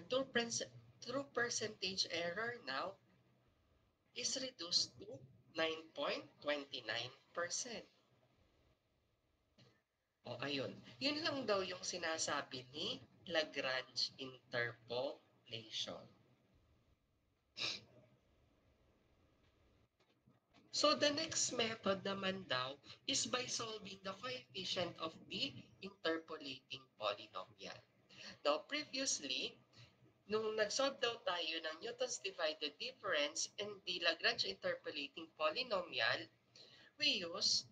true percentage error now is reduced to 9.29%. O ayun, yun lang daw yung sinasabi ni Lagrange interpolation. So the next method naman daw is by solving the coefficient of the interpolating polynomial. Now, previously, nung nag-solve daw tayo ng Newton's divided difference and the Lagrange interpolating polynomial, we use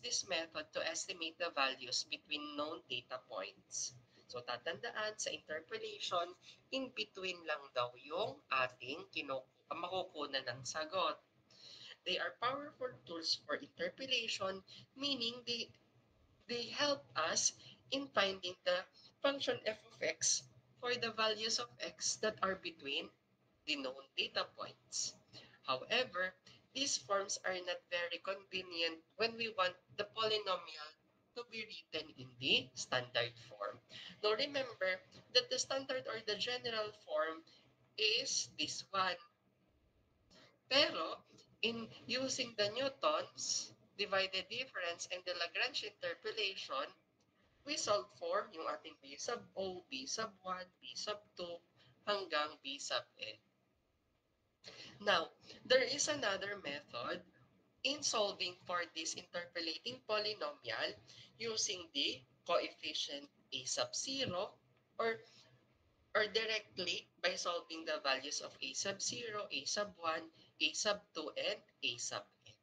this method to estimate the values between known data points. So tatandaan sa interpolation, in between lang daw yung ating makukunan ng sagot. They are powerful tools for interpolation, meaning they help us in finding the function f of x for the values of x that are between the known data points. However, these forms are not very convenient when we want the polynomial to be written in the standard form. Now remember that the standard or the general form is this one. Pero in using the Newton's divided difference and the Lagrange interpolation, we solve for yung ating B sub O, B sub 1, B sub 2, hanggang B sub N. Now, there is another method in solving for this interpolating polynomial using the coefficient A sub 0 or directly by solving the values of A sub 0, A sub 1, A sub 2, and A sub N.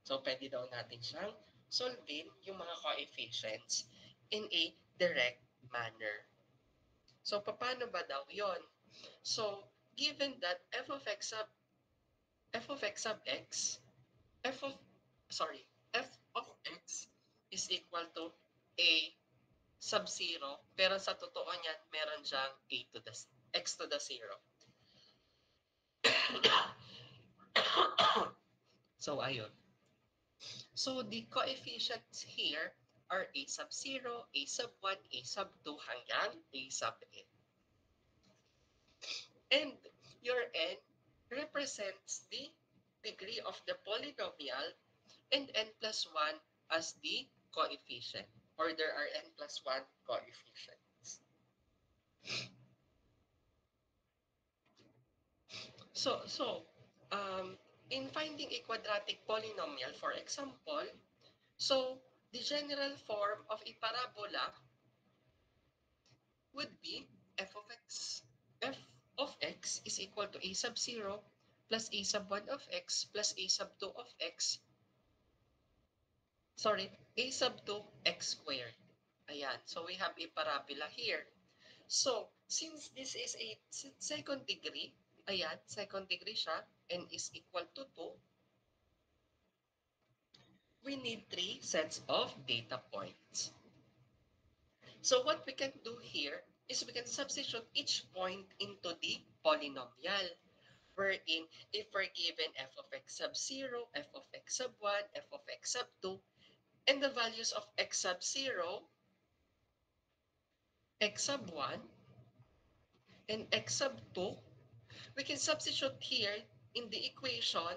So, pwede daw natin siyang solvein yung mga coefficients in a direct manner. So, paano ba daw yon? So, given that f of x sub x, f of x is equal to a sub 0, pero sa totoo niyan, meron siyang x to the 0. So, ayun. So, the coefficients here are a sub 0, a sub 1, a sub 2, hanggang a sub n. And your n represents the degree of the polynomial and n plus 1 as the coefficient, or there are n plus 1 coefficients. In finding a quadratic polynomial, for example, so the general form of a parabola would be f of x is equal to a sub 0 plus a sub 1 of x plus a sub 2 of x. Sorry, a sub 2 x squared. Ayan, so we have a parabola here. So, since this is a second degree, ayan, second degree siya, n is equal to 2, we need 3 sets of data points. So what we can do here is we can substitute each point into the polynomial, wherein if we're given f of x sub 0, f of x sub 1, f of x sub 2, and the values of x sub 0, x sub 1, and x sub 2, we can substitute here in the equation,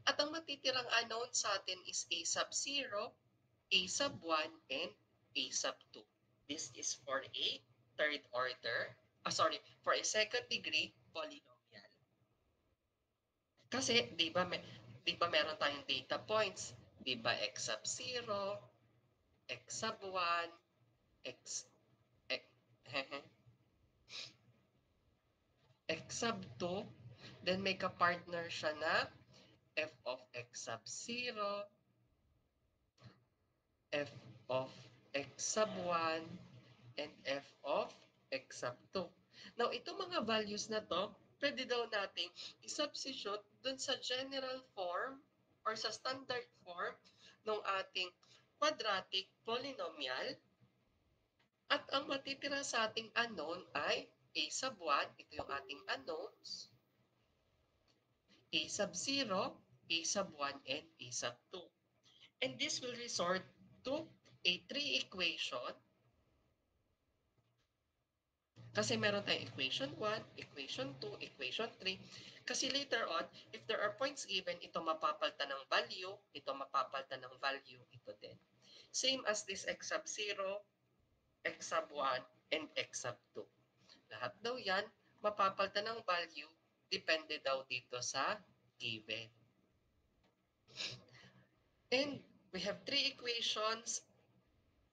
at ang matitirang unknown sa atin is a sub 0, a sub 1, and a sub 2. This is for a third order, for a second degree polynomial. Kasi, di ba meron tayong data points? Di ba x sub 0, x sub 1, x sub 2, then may ka-partner siya na f of x sub 0, f of x sub 1, and f of x sub 2. Now, itong mga values na to, pwede daw nating i-substitute dun sa general form or sa standard form ng ating quadratic polynomial. At ang matitira sa ating unknown ay a sub 1, ito yung ating unknowns, a sub 0, a sub 1, and a sub 2. And this will resort to a 3 equation. Kasi meron tayong equation 1, equation 2, equation 3. Kasi later on, if there are points given, ito mapapalitan ng value, ito mapapalitan ng value, ito din. Same as this x sub 0, x sub 1, and x sub 2. Lahat daw yan, mapapalitan ng value, depende daw dito sa given. And we have 3 equations,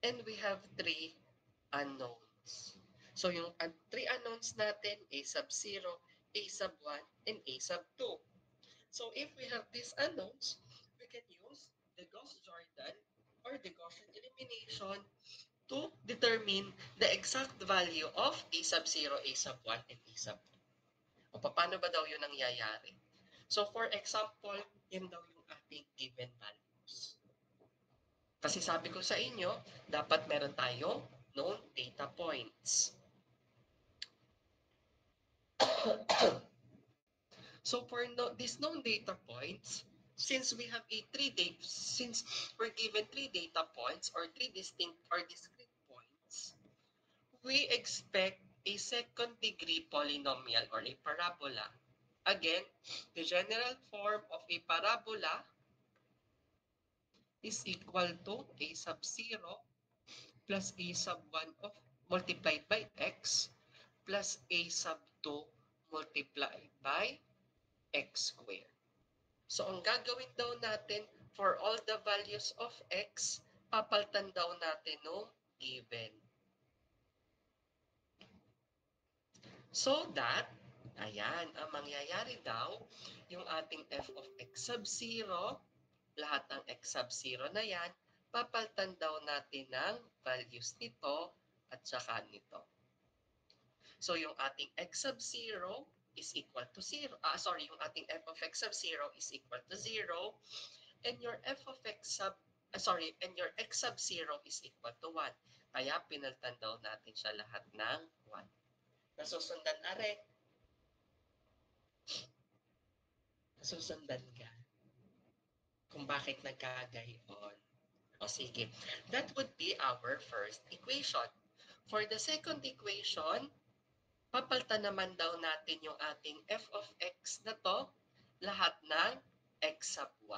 and we have 3 unknowns. So yung three unknowns natin, A sub 0, A sub 1, and A sub 2. So if we have these unknowns, we can use the Gauss-Jordan or the Gaussian elimination to determine the exact value of A sub 0, A sub 1, and A sub 2. O paano ba daw yun nangyayari? So for example, yun daw yung ating given values. Kasi sabi ko sa inyo, dapat meron tayong known data points. So for these known data points, since we're given three data points or three distinct or discrete points, we expect a second degree polynomial or a parabola. Again, the general form of a parabola is equal to a sub 0 plus a sub 1 of multiplied by x plus a sub 2 multiplied by x squared. So ang gagawin daw natin for all the values of x, papalitan daw natin ng given. So that, ayan, ang mangyayari daw, yung ating f of x sub 0, lahat ng x sub 0 na yan, papalitan daw natin ng values nito at saka nito. So yung ating x sub 0 is equal to 0. Yung ating f of x sub 0 is equal to 0. And your f of x sub, and your x sub 0 is equal to 1. Kaya pinalitan daw natin siya lahat ng 1. Nasusundan are? Nasusundan ka? Kung bakit nagkagayon? O sige, that would be our first equation. For the second equation, papalitan naman daw natin yung ating f of x na to, lahat ng x sub 1.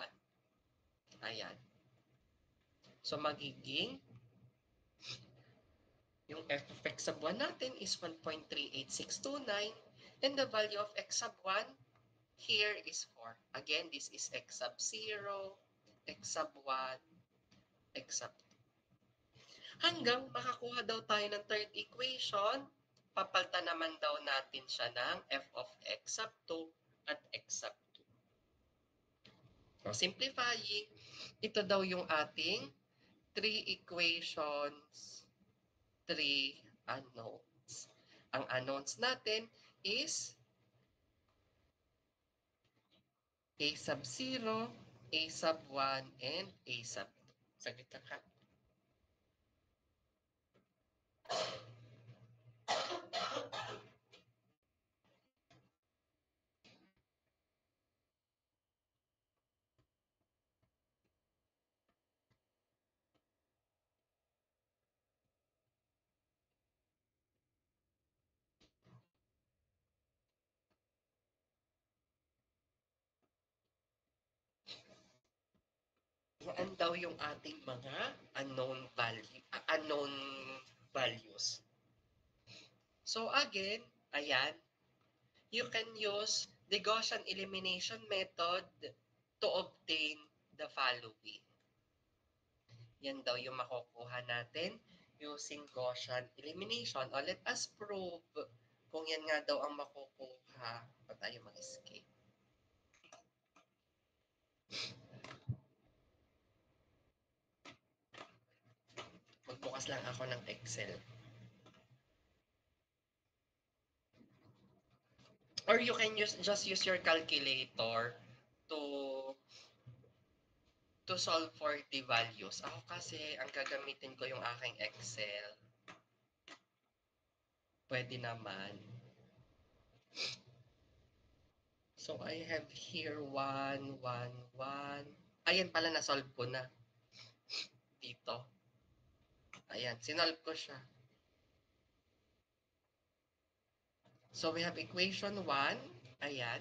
Ayan. So magiging, yung f of x sub 1 natin is 1.38629 and the value of x sub 1 here is 4. Again, this is x sub 0, x sub 1, x sub 2. Hanggang makakuha daw tayo ng third equation, papalitan naman daw natin siya ng f of x sub 2 at x sub 2. So simplifying, ito daw yung ating 3 equations, 3 unknowns. Ang unknowns natin is a sub 0, a sub 1, and a sub 2. Saglit lang ha. Yan daw yung ating mga unknown values. So again, ayan, you can use the Gaussian elimination method to obtain the following. Yan daw yung makukuha natin using Gaussian elimination. O let us prove kung yan nga daw ang makukuha. Pa tayo mag-escape. Magbukas lang ako ng Excel. Or you can just use your calculator to solve for the values. Ako kasi, ang gagamitin ko yung aking Excel. Pwede naman. So, I have here 1, 1, 1. Ayan pala, na-solve ko na. Dito. Ayan, sinolve ko siya. So, we have equation 1. Ayan.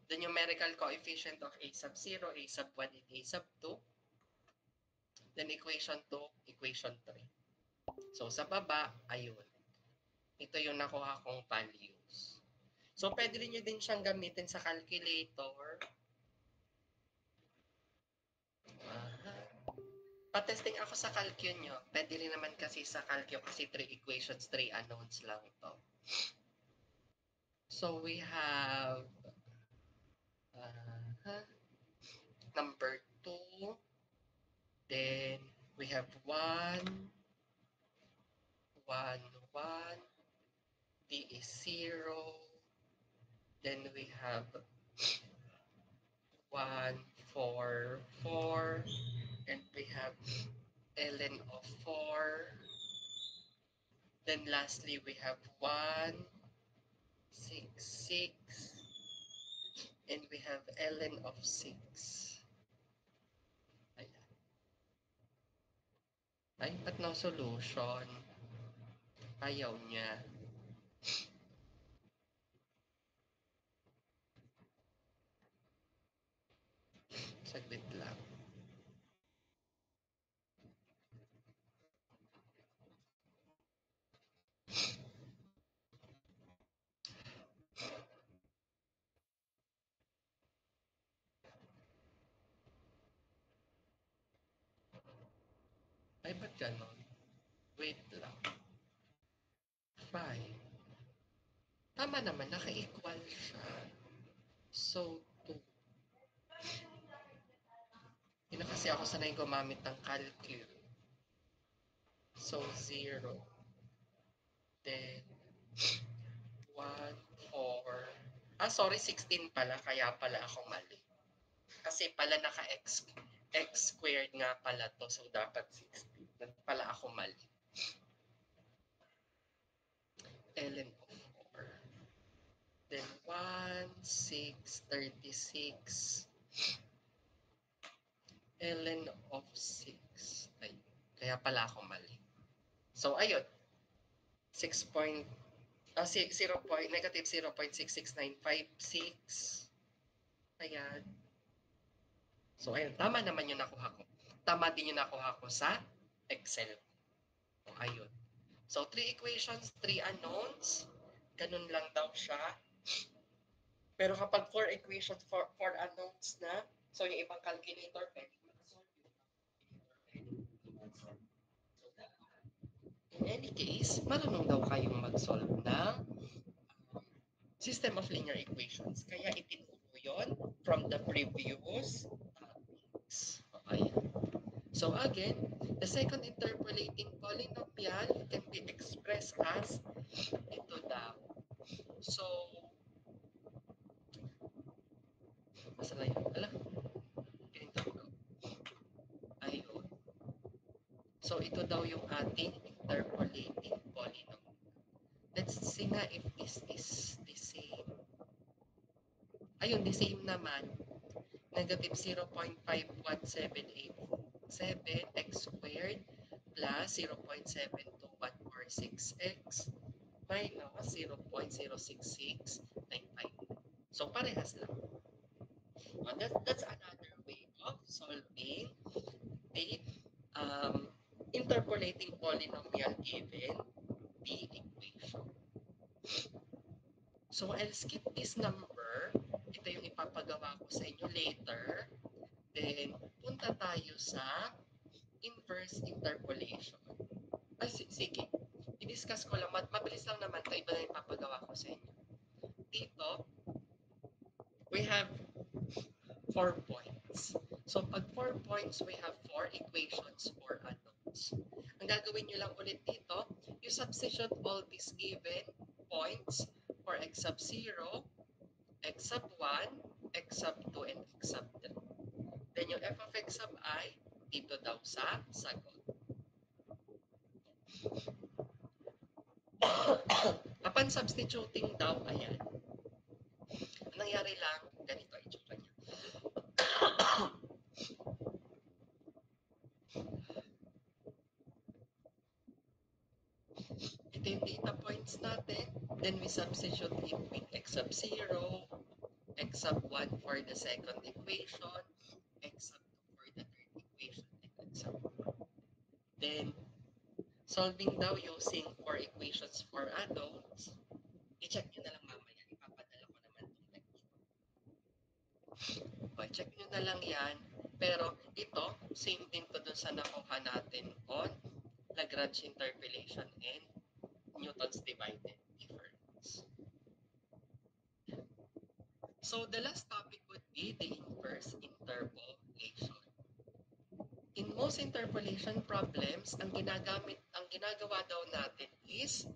The numerical coefficient of a sub 0, a sub 1, and a sub 2. Then equation 2, equation 3. So sa baba, ayun. Ito yung nakuha kong values. So pwede rin nyo din siyang gamitin sa calculator. Pa-testing ako sa calcu nyo. Pwede rin naman kasi sa calcu kasi 3 equations, 3 unknowns lang ito. So we have number 2. Then we have 1, 1, 1. D is 0. Then we have 1, 4, 4. And we have ln of 4. Then lastly, we have 1, 6, 6. And we have ln of 6. Ayan. Ay, ba't no solution? Ayaw niya. Saglit lang. Ay, ba't ganon? Wait lang. 5. Tama naman, naka-equal siya. So, 2. Hindi na kasi ako sanay gumamit ng calcu. So, 0. Then, 1, 4. Sorry, 16 pala. Kaya pala ako mali. Kasi pala naka-x squared nga pala to. So, dapat 16. Then pala ako mali. ln of 4. Then 1, 6, 36. ln of 6. Ay, kaya pala ako mali. So, ayun. 6 point, negative 0.66956. Ayan. So, ayun. Tama naman yung nakuha ko. Tama din yung nakuha ko sa Excel. So, ayun. So, 3 equations, 3 unknowns. Ganun lang daw siya. Pero kapag 4 equations, 4 unknowns na, so yung ibang calculator, pwede mag-solve. In any case, marunong daw kayong mag-solve ng system of linear equations. Kaya itinuro yon from the previous topics. Okay. So again, the second interpolating polynomial can be expressed as ito daw. So, basta na yun. Alam, ganito ko. Ayun. So, ito daw yung ating interpolating polynomial. Let's see nga if this is the same. Ayun, the same naman. Negative 0.51787 x squared plus 0.7214 minus 0.06695. So, parehas lang. That's another way of solving the interpolating polynomial given the equation. So, I'll skip this number. Ito yung ipapagawa ko sa inyo later. Then, punta tayo sa inverse interpolation. Ay, sige. I-discuss ko lang. Mabilis lang naman ito. Iba na yung ipapagawa ko sa inyo. Dito, we have 4 points. So, pag 4 points, we have 4 equations, 4 unknowns. Ang gagawin nyo lang ulit dito, you substitute all these given points for x sub 0, x sub 1, x sub 2, and x sub 3. Then yung f of x sub I, dito daw sa sagot. Upon substituting daw, ayan. Ang nangyari lang, ganito ay itsura niya. Ito yung data points natin. Then we substitute in with x sub 0, x sub 1 for the second equation, x sub 2 for the third equation, and x sub 4. Then, solving daw using 4 equations for unknowns, i-check nyo na lang mamaya. Ipapadala ko naman itong lecture. Okay, check nyo na lang yan. Pero ito, same din to dun sa nakuha natin on Lagrange interpolation and Newton's divided difference. So the last topic would be the inverse interpolation. In most interpolation problems, ang ginagawa daw natin is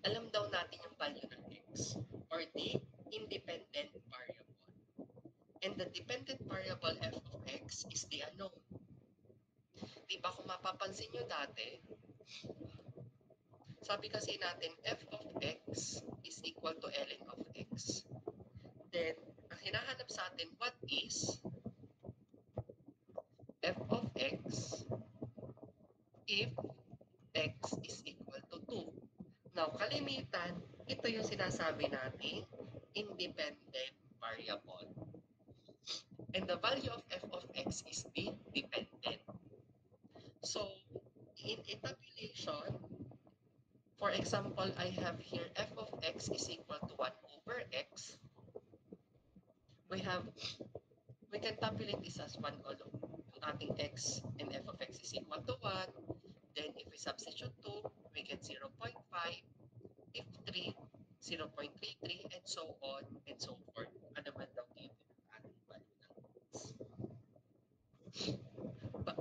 alam daw natin yung value ng x or the independent variable. And the dependent variable f of x is the unknown. Diba kung mapapansin nyo dati, sabi kasi natin f of x is equal to ln of x. Then, ang hinahanap sa atin, what is f of x if x is equal to 2? Now, kalimitan, ito yung sinasabi natin independent variable. And the value of f of x is the dependent. So, in a tabulation, for example, I have here f of x is equal to 1 over x. We can tabulate this as 1 all of ating x and f of x is equal to 1. Then, if we substitute 2, we get 0.5. If 3, 0.33, and so on and so forth. Ano man daw given ang ating value ng x. But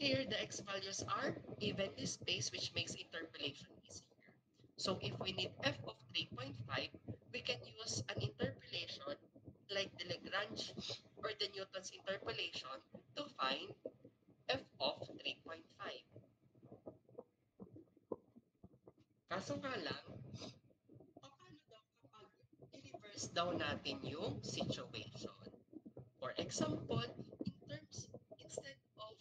here, the x values are evenly spaced, which makes interpolation easier. So if we need f of 3.5, we can use an interpolation like the Lagrange or the Newton's interpolation to find f of 3.5. Kaso nga lang, paano daw kapag i-reverse daw natin yung situation? For example, instead of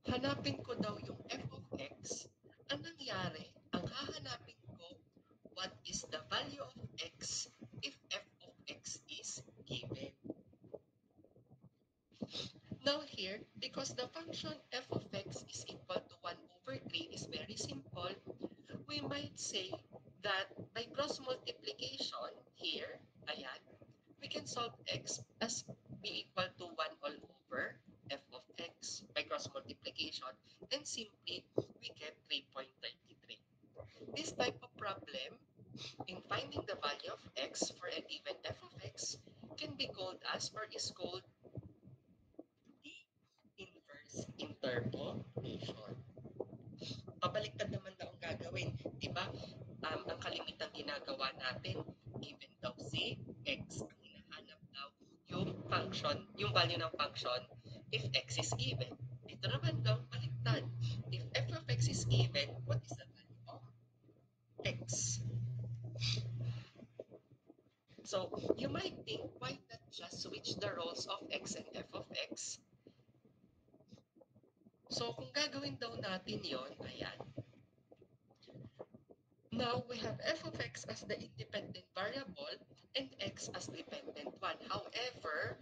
hanapin ko daw yung f of x, ang nangyari, ang hahanapin ko, what is the value of x if f of x is given? Now here, because the function f of x is equal to 1 over 3 is very simple, we might say that by cross multiplication here, ayan, we can solve x as b equal to 1 all over f of x by cross multiplication, and simply we get 3.33. This type of problem, in finding the value of x for a given f of x, can be called as or is called the inverse interpolation. Pabaliktad naman daw ang gagawin, di ba? Ang kalimitang ginagawa natin, given daw si x, ang hinahanap daw yung function, yung value ng function if x is given. Ito naman daw baliktad. If f of x is given, what is the value of x? So, you might think, why not just switch the roles of x and f of x? So, kung gagawin daw natin yon, ayan. Now, we have f of x as the independent variable and x as dependent one. However,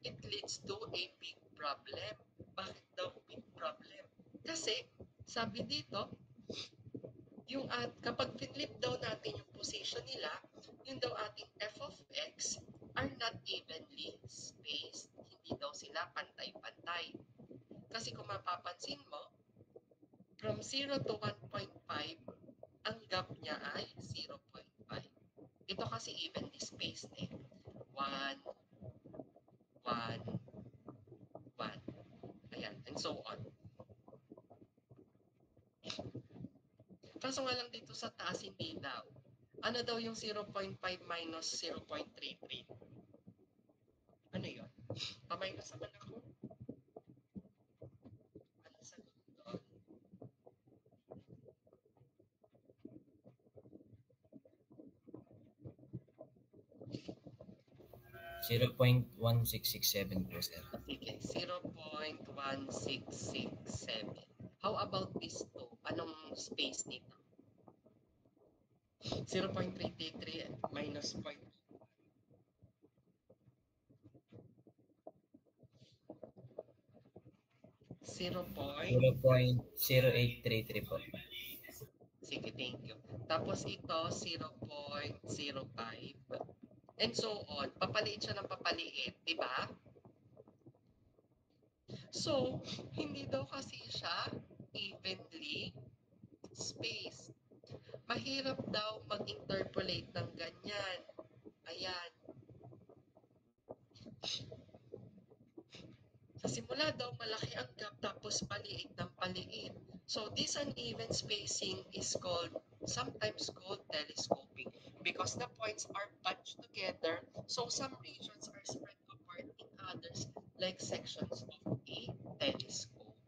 it leads to a big problem. Bakit daw big problem? Kasi, sabi dito, yung kapag flip daw natin yung position nila, yung daw ating f of x are not evenly spaced. Hindi daw sila pantay-pantay. Kasi kung mapapansin mo, from 0 to 1.5, ang gap niya ay 0.5. Ito kasi evenly spaced eh. 1, 1, 1. Ayan, and so on. Kaso nga lang dito sa taas, hindi daw. Ano daw yung 0.5 minus 0.33? Ano yun? Pa-minus naman ako. Ano sagot doon? 0.1667 po, sir. Sige, 0.1667. How about this 2? Anong space nito? 0.33 minus 0.2. 0.0833 po. Sige, thank you. Tapos ito, 0.05. and so on. Papaliit siya ng papaliit, di ba? So, hindi daw kasi siya evenly spaced. Mahirap daw mag-interpolate ng ganyan. Ayan. Sa simula daw, malaki ang gap tapos paliit ng paliit. So, this uneven spacing is sometimes called telescoping because the points are bunched together, so some regions are spread apart in others like sections of a telescope.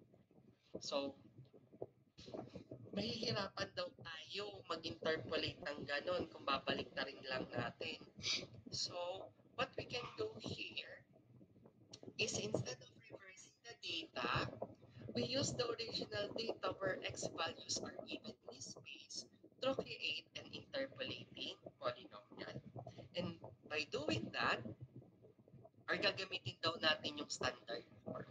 So, mahihirapan daw tayo mag-interpolate ng ganon kung babalik na rin lang natin. So, what we can do here is instead of reversing the data, we use the original data where x values are evenly spaced to create an interpolating polynomial. And by doing that, gagamitin daw natin yung standard form.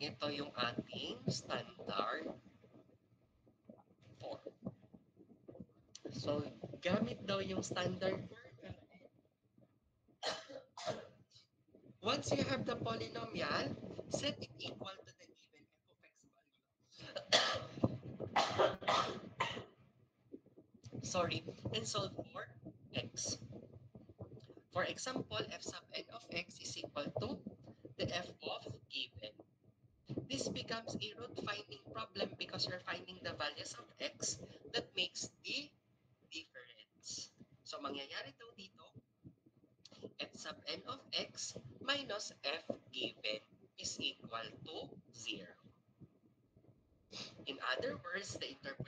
Ito yung ating standard form. So, gamit daw yung standard form. Once you have the polynomial, set it equal to the given f of x value. Sorry, and solve for x. For example, f sub n of x is equal to the f of given. This becomes a root finding problem because you're finding the values of x that makes the difference. So, mangyayari daw dito, f sub n of x minus f given is equal to 0. In other words, the inverse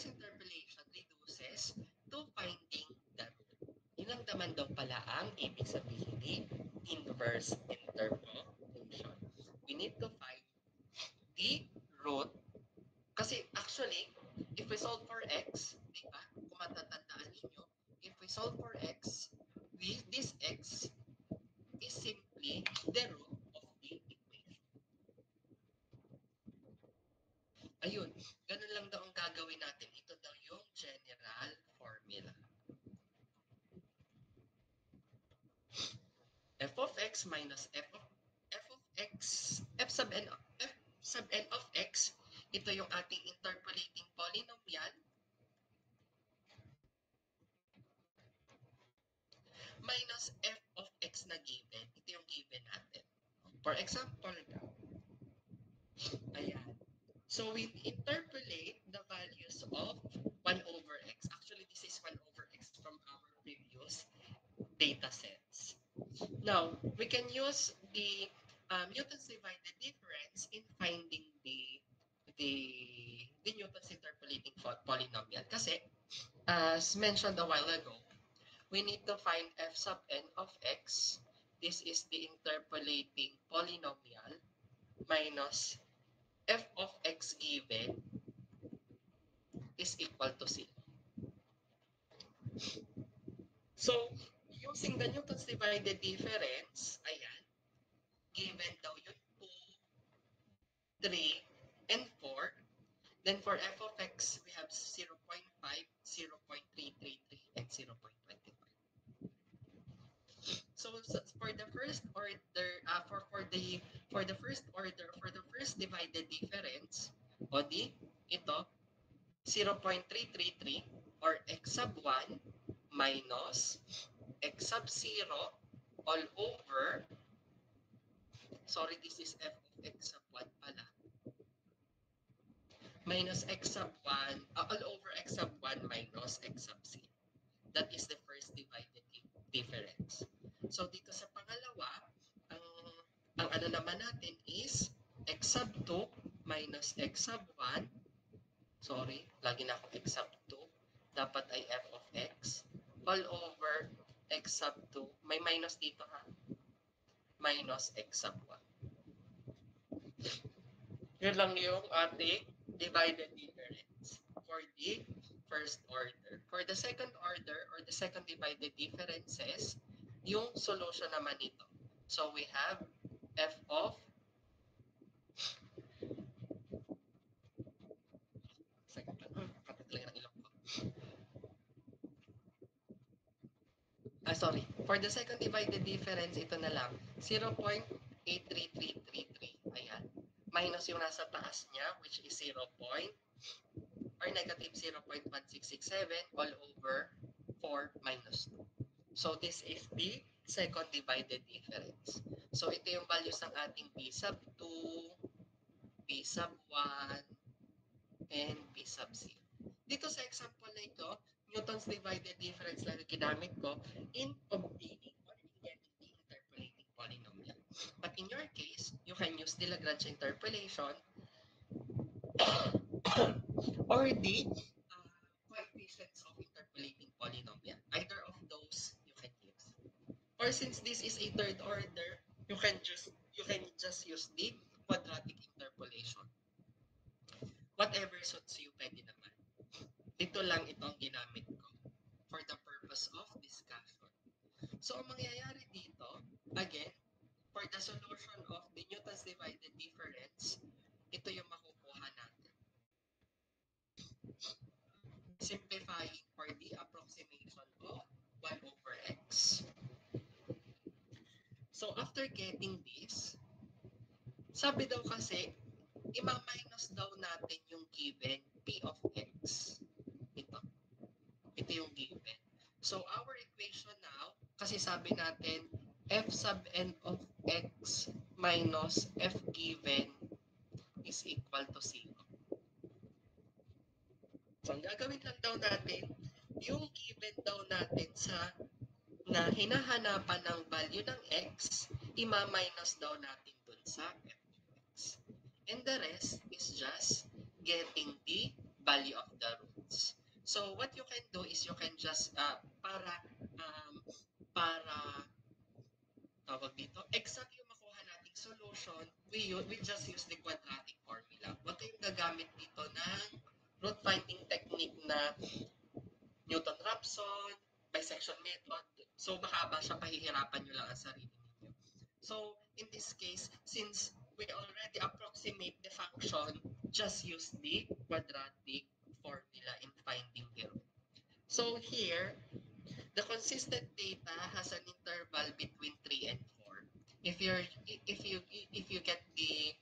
interpolation reduces to finding the root. Yun lang naman daw pala ang ibig sabihin ni inverse interpolation. We need to find the root. Kasi actually, if we solve for x, di ba? Kung matatandaan ninyo, if we solve for x, this x is simply the root of the equation. Ayun, ganun lang daw ang gagawin natin. Ito daw yung general formula. F of x minus f sub n of x, ito yung ating interpolating polynomial, minus f of x na given. Ito yung given natin. For example, ayan. So we interpolate the values of 1 over x. Actually, this is 1 over x from our previous data sets. Now, we can use the Newton's divided difference in finding the Newton's interpolating polynomial. Kasi, as mentioned a while ago, we need to find f sub n of x. This is the interpolating polynomial minus f of x given is equal to 0. So, using the Newton's divided difference, ayan, given daw yung 2, 3, and 4. Then for f of x, we have 0.5, 0.333, and 0.25. So for the first order, for the first divided difference, o di, ito, 0.333 or x sub 1 minus x sub 0 all over, sorry, this is f of x sub 1 pala, minus x sub 1, all over x sub 1 minus x sub 0. That is the first divided difference. So dito sa pangalawa, ang ano naman natin is x sub 2 minus x sub 1. Sorry, lagi na akong x sub 2. Dapat ay f of x all over x sub 2. May minus dito ha. Minus x sub 1. Yun lang yung ating divided difference for the first order. For the second order or the second divided differences, yung solution naman nito. So we have f of Sorry, for the second divided difference, ito na lang, 0.83333. Ayan. Minus yung nasa taas niya, which is 0. Or negative 0.1667 all over 4 minus 2. So this is the second divided difference. So ito yung values ng ating P sub 2, P sub 1, and P sub 0. Dito sa example na ito, Newton's divided difference lang yung ginamit ko in obtaining or in getting the interpolating polynomial. But in your case, you can use the Lagrange interpolation or the coefficients of interpolating polynomial. Either of those you can use. Or since this is a third order, you can just use the quadratic interpolation. Whatever suits you, pwede naman. Dito lang itong ginamit ko for the purpose of discussion. So, ang mangyayari dito, again, for the solution of the Newton's divided difference, ito yung makukuha natin. Simplifying for the approximation of 1 over x. So, after getting this, sabi daw kasi, ima-minus daw natin yung given p of x. Ito yung given. So, our equation now, kasi sabi natin, f sub n of x minus f given is equal to 0. So, ang gagawin lang daw natin, yung given daw natin sa na hinahanapan ng value ng x, ima-minus daw natin dun sa f of x. And the rest is just getting the value of the roots. So, what you can do is you can just, tawag dito, exact yung makuha nating solution, we just use the quadratic formula. Huwag kayong gagamit dito ng root finding technique na Newton-Raphson, bisection method. So, mahaba siya, pahihirapan nyo lang ang sarili ninyo. So, in this case, since we already approximate the function, just use the quadratic formula in finding the root. So, here, the consistent data has an interval between 3 and 4. If you get the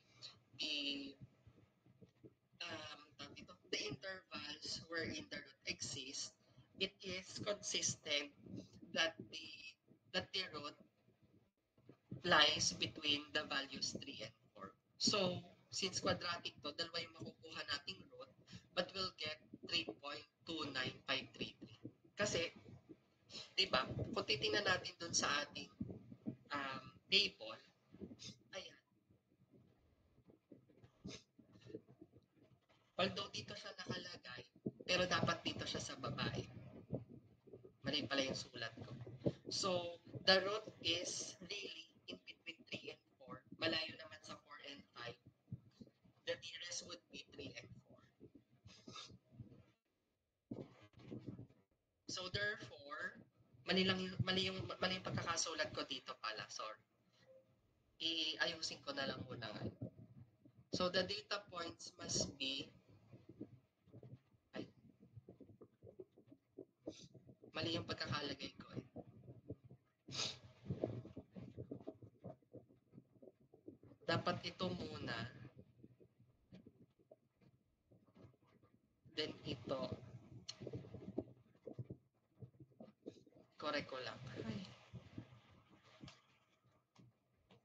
intervals wherein the root exists, it is consistent that the root lies between the values 3 and 4. So, since quadratic to, dalawa yung makukuha nating root, but we'll get 3.29533. Kasi, di ba, kung titingnan natin dun sa ating table, ayan. Although dito siya nakalagay, pero dapat dito siya sa babae. Mali pala yung sulat ko. So, the root is really in between 3 and 4. Malayo naman sa 4 and 5. The nearest would be 3 and 4. So, therefore, mali yung pagkakasulat ko dito pala. Sorry. Iayusin ko na lang muna ngayon. So, the data points must be mali yung pagkakalagay ko eh. Dapat ito muna. Then ito. Correct ko lang. Ay.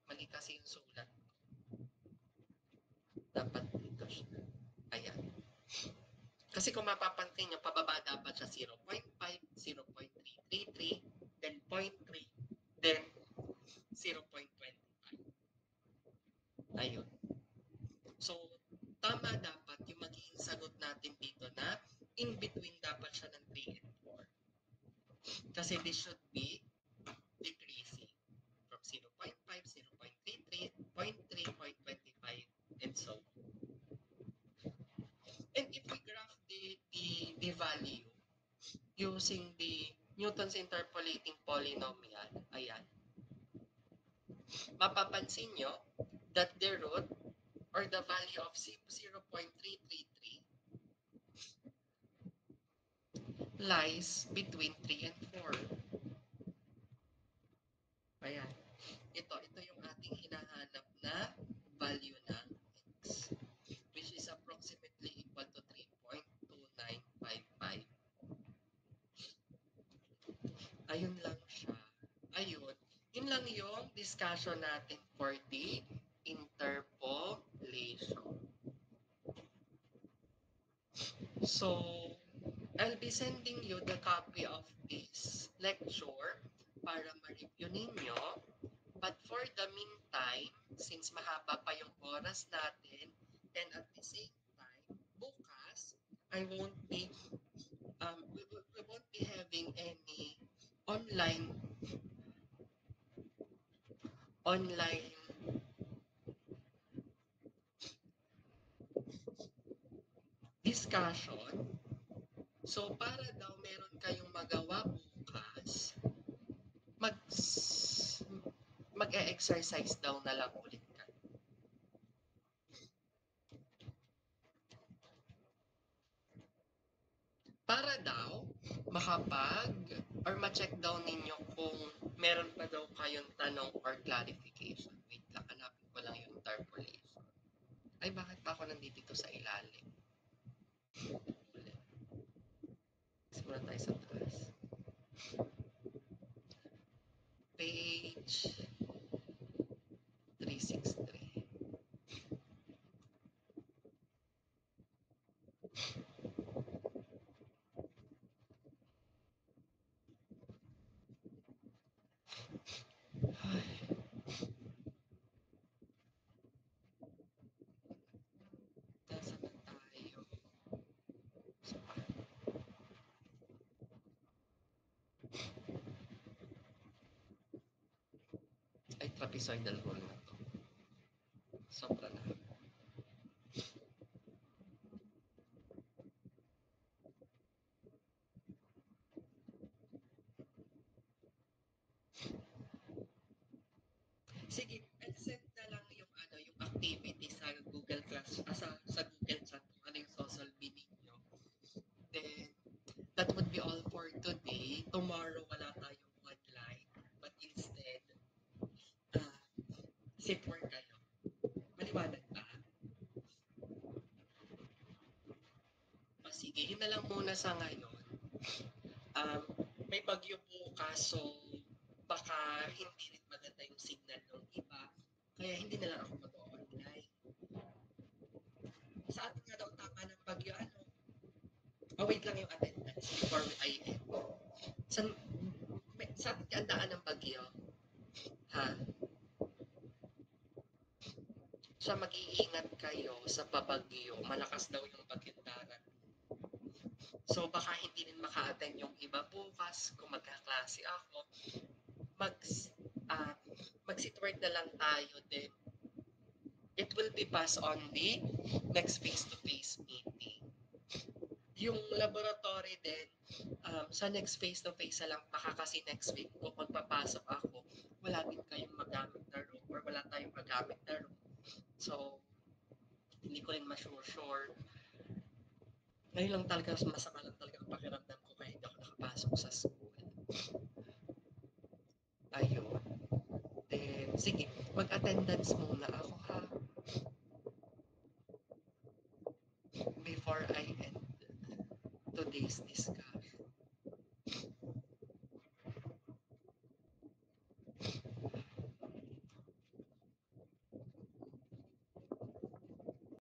Mali kasi yung sulat. Dapat dito siya. Ayan. Kasi kung mapapansin nyo, pababa dapat siya 0.5, 0.333, then 0.3, then 0.25. Ayun. So, tama dapat yung magiging sagot natin dito na in between dapat siya ng 3 and 4. Kasi this should be decreasing from 0.5, 0.33, 0.3, 0.25, and so on. And if we graph the value using the Newton's interpolating polynomial, ayan, mapapansin nyo that the root or the value of 0.333 lies between 3 and 4. Ayun lang siya. Ayun. Yun lang yung discussion natin for the interpolation. So, I'll be sending you the copy of this lecture para ma-review ninyo. But for the meantime, since mahaba pa yung oras natin, and at the same time, bukas, I won't be, we won't be having any online online discussion. So, para daw meron kayong magawa bukas, mag mag-e-exercise daw na lang ulit kayo. Para daw makapag or ma-check daw ninyo kung meron pa daw kayong tanong or clarification. Wait lang, hanapin ko lang yung interpolation. Ay, bakit pa ako nandito sa ilalim? Ulit. Simula tayo sa taas. Page 363. Ay, nasa na tayo? Ay, trapezoidal rule na to. Sobra na. Sige, accept na lang yung yung activity sa Google Class, sa Google Chat kung ano yung sosolve ninyo. Then, that would be all for today. Tomorrow, wala tayong online. But instead, uh, sit work kayo. Maliwanag ba? O sige, yun na lang muna sa ngayon. Um, may bagyo bukas, so baka hindi rin maganda yung signal ng iba. Kaya hindi na lang ako mag-online. Sa atin nga daw tama ng bagyo, Oh, wait lang yung attendance before I end. Sa atin ang daan ng bagyo. Ha? So, mag-iingat kayo sa pabagyo. Malakas daw yung bagyong darat. So, baka hindi rin maka-attend yung iba bukas kung magkaklase ako. Mag, uh, mag-sit work na lang tayo din. It will be passed on the next face-to-face meeting. Yung laboratory din, sa next face-to-face na lang, baka kasi next week kung magpapasok ako, wala din kayong magamit na room or wala tayong magamit na room. So, hindi ko rin ma-sure. Ngayon lang talaga, masama lang talaga ang pakiramdam ko kaya hindi ako nakapasok sa school. Ayun. Then, sige, mag-attendance muna ako.